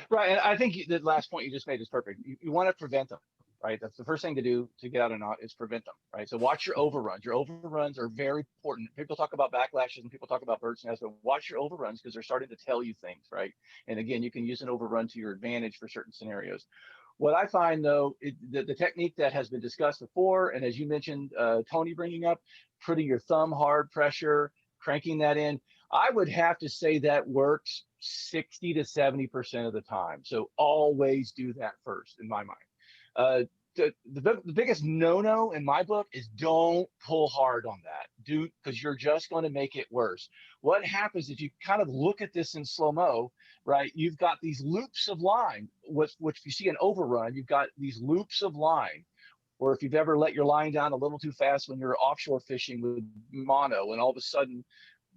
Right, and I think the last point you just made is perfect. You want to prevent them, right? That's the first thing to do to get out a knot, is prevent them, right? So watch your overruns. Your overruns are very important. People talk about backlashes and people talk about bird's nests, but watch your overruns, because they're starting to tell you things, right? And again, you can use an overrun to your advantage for certain scenarios. What I find, though, the technique that has been discussed before, and as you mentioned, Tony bringing up, putting your thumb hard pressure, cranking that in, I would have to say that works 60 to 70% of the time. So always do that first, in my mind. The biggest no-no in my book is don't pull hard on that, because you're just going to make it worse. What happens if you kind of look at this in slow-mo, right? You've got these loops of line, which if you see an overrun, you've got these loops of line. Or if you've ever let your line down a little too fast when you're offshore fishing with mono, and all of a sudden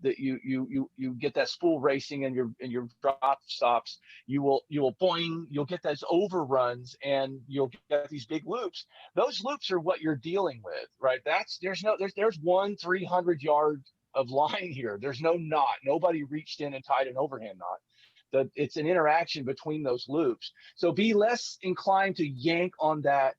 that you get that spool racing and your drop stops, you'll boing, you'll get those overruns and you'll get these big loops. Those loops are what you're dealing with, right? There's 300 yards of line here. There's no knot. Nobody reached in and tied an overhand knot. It's an interaction between those loops. So be less inclined to yank on that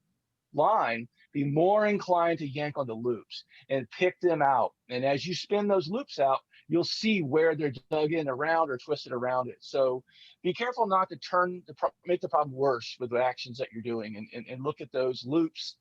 line, be more inclined to yank on the loops and pick them out. And as you spin those loops out, you'll see where they're dug in around or twisted around it. So be careful not to make the problem worse with the actions that you're doing, and look at those loops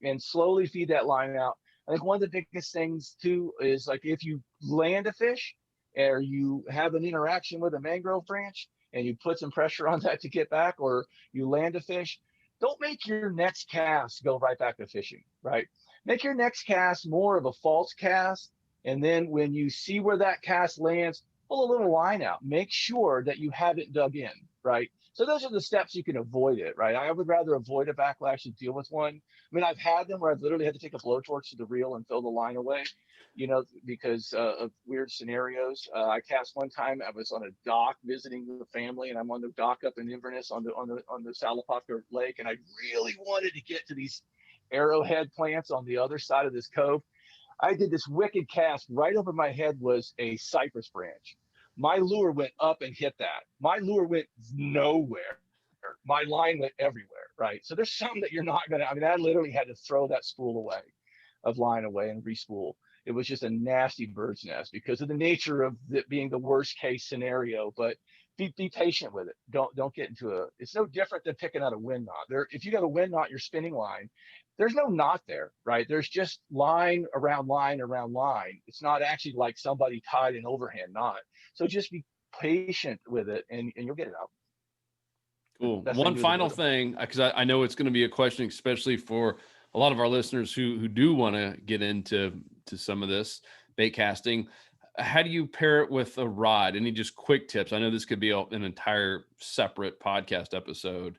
and slowly feed that line out. I think one of the biggest things too is, like, if you land a fish or you have an interaction with a mangrove branch and you put some pressure on that to get back, or you land a fish, don't make your next cast go right back to fishing, right? Make your next cast more of a false cast. And then when you see where that cast lands, pull a little line out. Make sure that you haven't dug in, right? So those are the steps you can avoid it, right? I would rather avoid a backlash than deal with one. I mean, I've had them where I've literally had to take a blowtorch to the reel and throw the line away, because of weird scenarios. I cast one time. I was on a dock visiting the family, and I'm on the dock up in Inverness on the Saltwater Lake, and I really wanted to get to these arrowhead plants on the other side of this cove. I did this wicked cast. Right over my head was a cypress branch. My lure went up and hit that. My lure went nowhere. My line went everywhere, right? So there's some that you're not going to, I literally had to throw that spool away, of line away, and re-spool. It was just a nasty bird's nest because of the nature of it being the worst case scenario. But be patient with it. Don't get into it's no different than picking out a wind knot. If you got a wind knot, you're spinning line, there's no knot there, right? There's just line around line around line. It's not actually like somebody tied an overhand knot. So just be patient with it, and you'll get it out. Cool. One final thing, because I know it's going to be a question, especially for a lot of our listeners who do want to get into some of this bait casting. How do you pair it with a rod? Any just quick tips? I know this could be an entire separate podcast episode,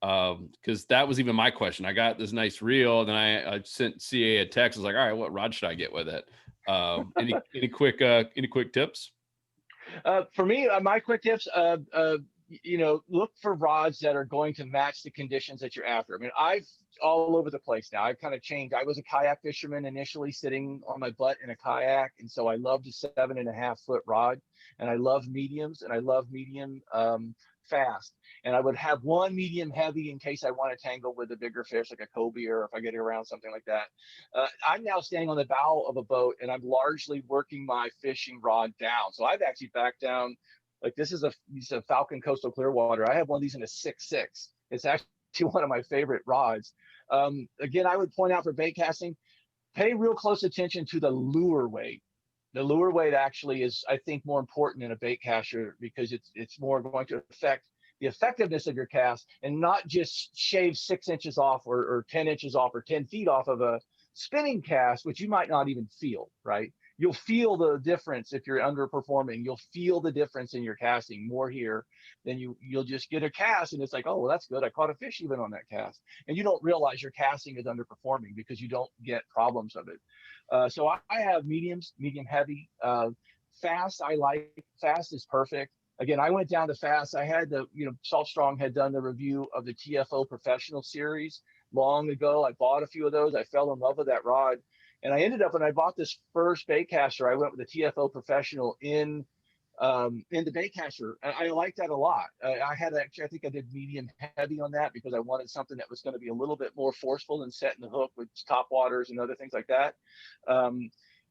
because that was even my question. I got this nice reel, then I sent CA a text. I was like, all right, what rod should I get with it? Any quick tips? For me, my quick tips, look for rods that are going to match the conditions that you're after. I mean, I've all over the place now. I've kind of changed. I was a kayak fisherman initially, sitting on my butt in a kayak. And so I loved a 7.5 foot rod, and I love mediums, and I love medium fast. And I would have one medium heavy in case I want to tangle with a bigger fish like a cobia, or if I get around something like that. I'm now standing on the bow of a boat and I'm largely working my fishing rod down. So I've actually backed down, like this is a Falcon Coastal Clearwater. I have one of these in a 6.6. It's actually one of my favorite rods. Again, I would point out for bait casting, pay real close attention to the lure weight. The lure weight actually is, I think, more important in a bait caster because it's more going to affect the effectiveness of your cast and not just shave 6 inches off or 10 inches off or 10 feet off of a spinning cast, which you might not even feel, right? You'll feel the difference if you're underperforming. You'll feel the difference in your casting more here than you'll just get a cast and it's like, oh, well, that's good. I caught a fish even on that cast. And you don't realize your casting is underperforming because you don't get problems of it. So I have mediums, medium heavy. Fast, I like. Fast is perfect. Again, I went down to fast. I had Salt Strong had done the review of the TFO Professional Series long ago. I bought a few of those. I fell in love with that rod. And I ended up, when I bought this first baitcaster, I went with the TFO Professional in the baitcaster. I liked that a lot. I think I did medium heavy on that because I wanted something that was going to be a little bit more forceful than setting the hook with top waters and other things like that.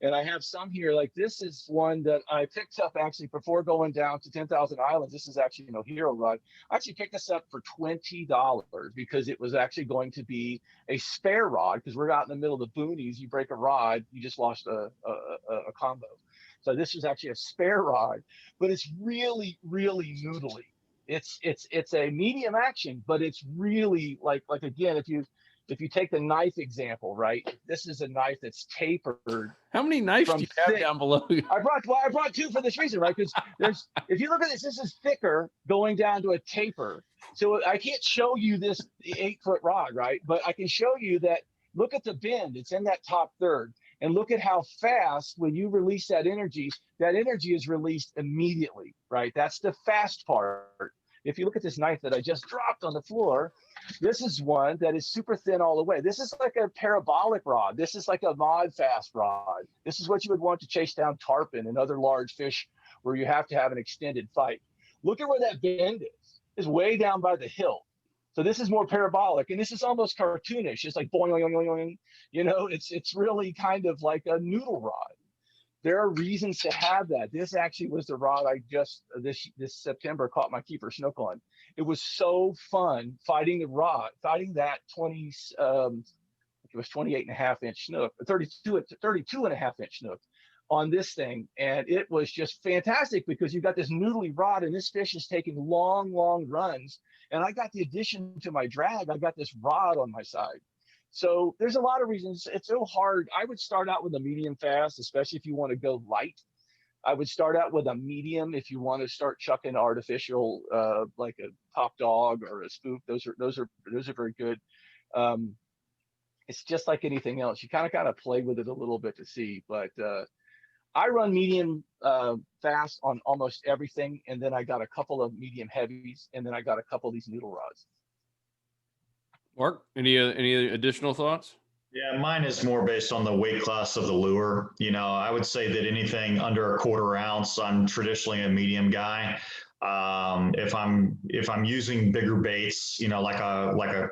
And I have some here, like this is one that I picked up actually before going down to 10,000 Islands. This is actually no hero rod. I actually picked this up for $20 because it was actually going to be a spare rod because we're out in the middle of the boonies. You break a rod, you just lost a combo. So this is actually a spare rod, but it's really, really noodly. It's a medium action, but it's really like again, if you take the knife example, right? This is a knife that's tapered. How many knives do you have down below? I brought two for this reason, right? Because if you look at this is thicker going down to a taper. So I can't show you this 8-foot rod, right? But I can show you that. Look at the bend. It's in that top third. And look at how fast, when you release that energy is released immediately, right? That's the fast part. If you look at this knife that I just dropped on the floor, this is one that is super thin all the way. This is like a parabolic rod. This is like a mod fast rod. This is what you would want to chase down tarpon and other large fish where you have to have an extended fight. Look at where that bend is. It's way down by the hilt. So this is more parabolic, and this is almost cartoonish. It's like boing, boing, boing, boing. It's really kind of like a noodle rod. There are reasons to have that. This actually was the rod I just this September caught my keeper snook on. It was so fun fighting that 20 it was 28.5-inch snook, 32.5-inch snook on this thing. And it was just fantastic because you got this noodly rod and this fish is taking long, long runs. And I got the addition to my drag, I got this rod on my side. So there's a lot of reasons. It's so hard. I would start out with a medium fast, especially if you want to go light. I would start out with a medium if you want to start chucking artificial, like a top dog or a spook. Those are very good. It's just like anything else. You kind of got to play with it a little bit to see. But I run medium fast on almost everything, and then I got a couple of medium heavies, and then I got a couple of these noodle rods. Mark, any additional thoughts? Yeah, mine is more based on the weight class of the lure. I would say that anything under a 1/4 ounce, I'm traditionally a medium guy. If I'm using bigger baits, like a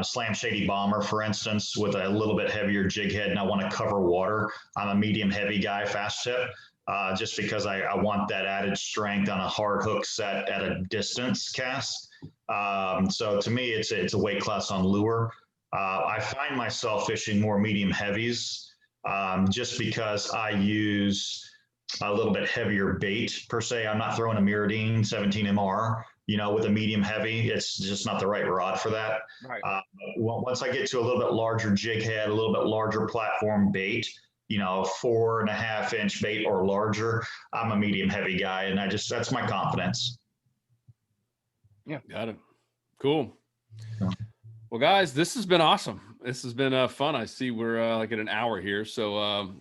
slam shady bomber, for instance, with a little bit heavier jig head, and I want to cover water, I'm a medium heavy guy, fast tip, just because I want that added strength on a hard hook set at a distance cast. So to me, it's a weight class on lure. I find myself fishing more medium heavies just because I use a little bit heavier bait per se. I'm not throwing a Miradine 17 MR, with a medium heavy. It's just not the right rod for that. Right. Once I get to a little bit larger jig head, a little bit larger platform bait, 4.5-inch bait or larger, I'm a medium heavy guy, and that's my confidence. Yeah, got it. Cool. Well, guys, this has been awesome. This has been fun. I see we're like at an hour here. So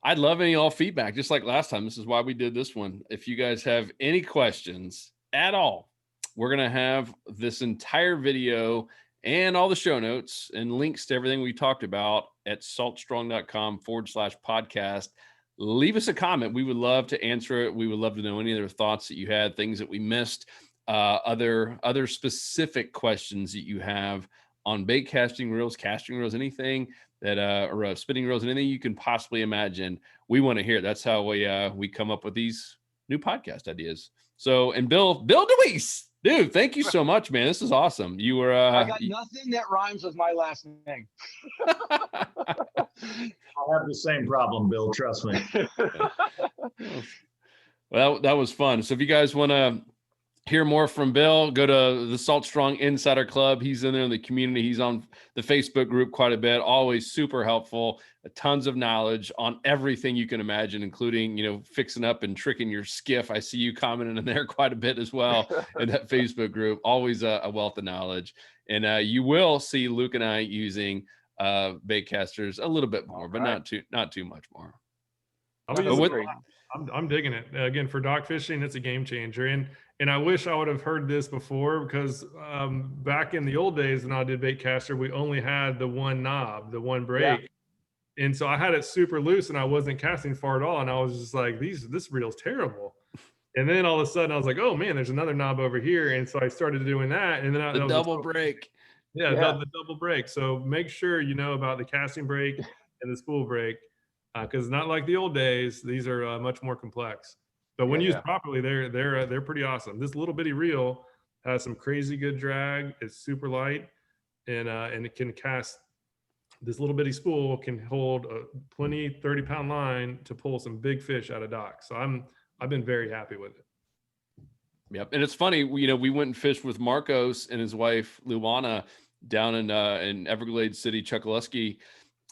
I'd love any all feedback, just like last time. This is why we did this one. If you guys have any questions at all, we're going to have this entire video and all the show notes and links to everything we talked about at saltstrong.com/podcast. Leave us a comment. We would love to answer it. We would love to know any other thoughts that you had, things that we missed. other specific questions that you have on bait casting reels, casting reels, anything that or spinning reels, anything you can possibly imagine, we want to hear. That's how we come up with these new podcast ideas. So, and Bill DeWeese, dude, thank you so much, man. This is awesome. You were I got nothing that rhymes with my last name. I'll have the same problem, Bill. Trust me. Well, that was fun. So if you guys want to hear more from Bill, go to the Salt Strong Insider Club. He's in there in the community. He's on the Facebook group quite a bit. Always super helpful. Tons of knowledge on everything you can imagine, including, fixing up and tricking your skiff. I see you commenting in there quite a bit as well in that Facebook group. Always a wealth of knowledge. And you will see Luke and I using baitcasters a little bit more, but not too much more. I'm digging it. Again, for dock fishing, it's a game changer. And I wish I would have heard this before, because back in the old days when I did baitcaster, we only had the one knob, the one brake. Yeah. And so I had it super loose and I wasn't casting far at all. And I was just like, this reel's terrible. And then all of a sudden I was like, oh man, there's another knob over here. And so I started doing that. And then the double brake. Yeah, the double brake. So make sure you know about the casting brake and the spool brake, because not like the old days. These are much more complex. But when used properly, they're pretty awesome. This little bitty reel has some crazy good drag. It's super light, and it can cast. This little bitty spool can hold a 30-pound line to pull some big fish out of dock. So I've been very happy with it. Yep, and it's funny. We went and fished with Marcos and his wife Luana down in Everglades City, Chokoloskee.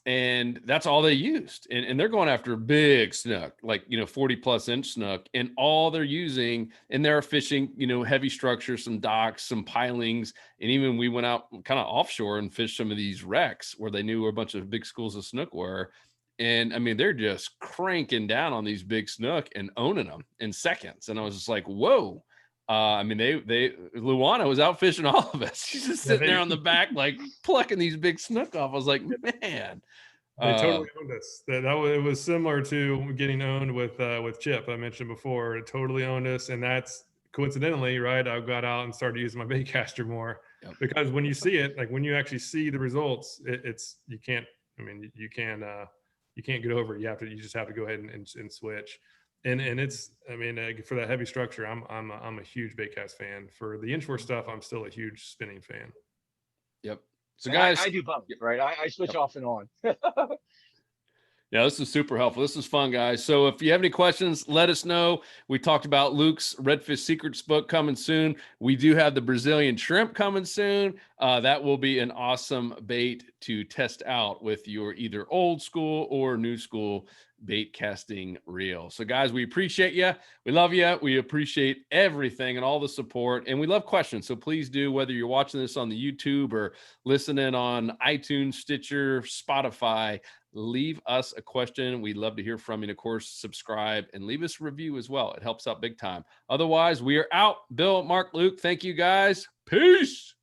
And that's all they used. And they're going after big snook, like, 40 plus inch snook, and all they're using, and they're fishing, heavy structures, some docks, some pilings. And even we went out kind of offshore and fished some of these wrecks where they knew where a bunch of big schools of snook were. And I mean, they're just cranking down on these big snook and owning them in seconds. And I was just like, whoa. Luana was out fishing all of us. She's just sitting there on the back, like plucking these big snook off. I was like, man, they totally owned us. It was similar to getting owned with Chip. I mentioned before. It totally owned us, and that's coincidentally, right? I got out and started using my baitcaster more because when you see it, like when you actually see the results, you can't get over it. You just have to go ahead and switch. And it's, for that heavy structure, I'm a huge baitcast fan. For the inshore stuff, I'm still a huge spinning fan. Yep. So guys, I do both, right? I switch off and on. Yeah, this is super helpful. This is fun, guys. So if you have any questions, let us know. We talked about Luke's Redfish Secrets book coming soon. We do have the Brazilian shrimp coming soon. That will be an awesome bait to test out with your either old school or new school bait casting reel. So guys, we appreciate you. We love you. We appreciate everything and all the support, and we love questions. So please do, whether you're watching this on the YouTube or listening on iTunes, Stitcher, Spotify, leave us a question. We'd love to hear from you. And of course, subscribe and leave us a review as well. It helps out big time. Otherwise, we are out. Bill, Mark, Luke, thank you guys. Peace.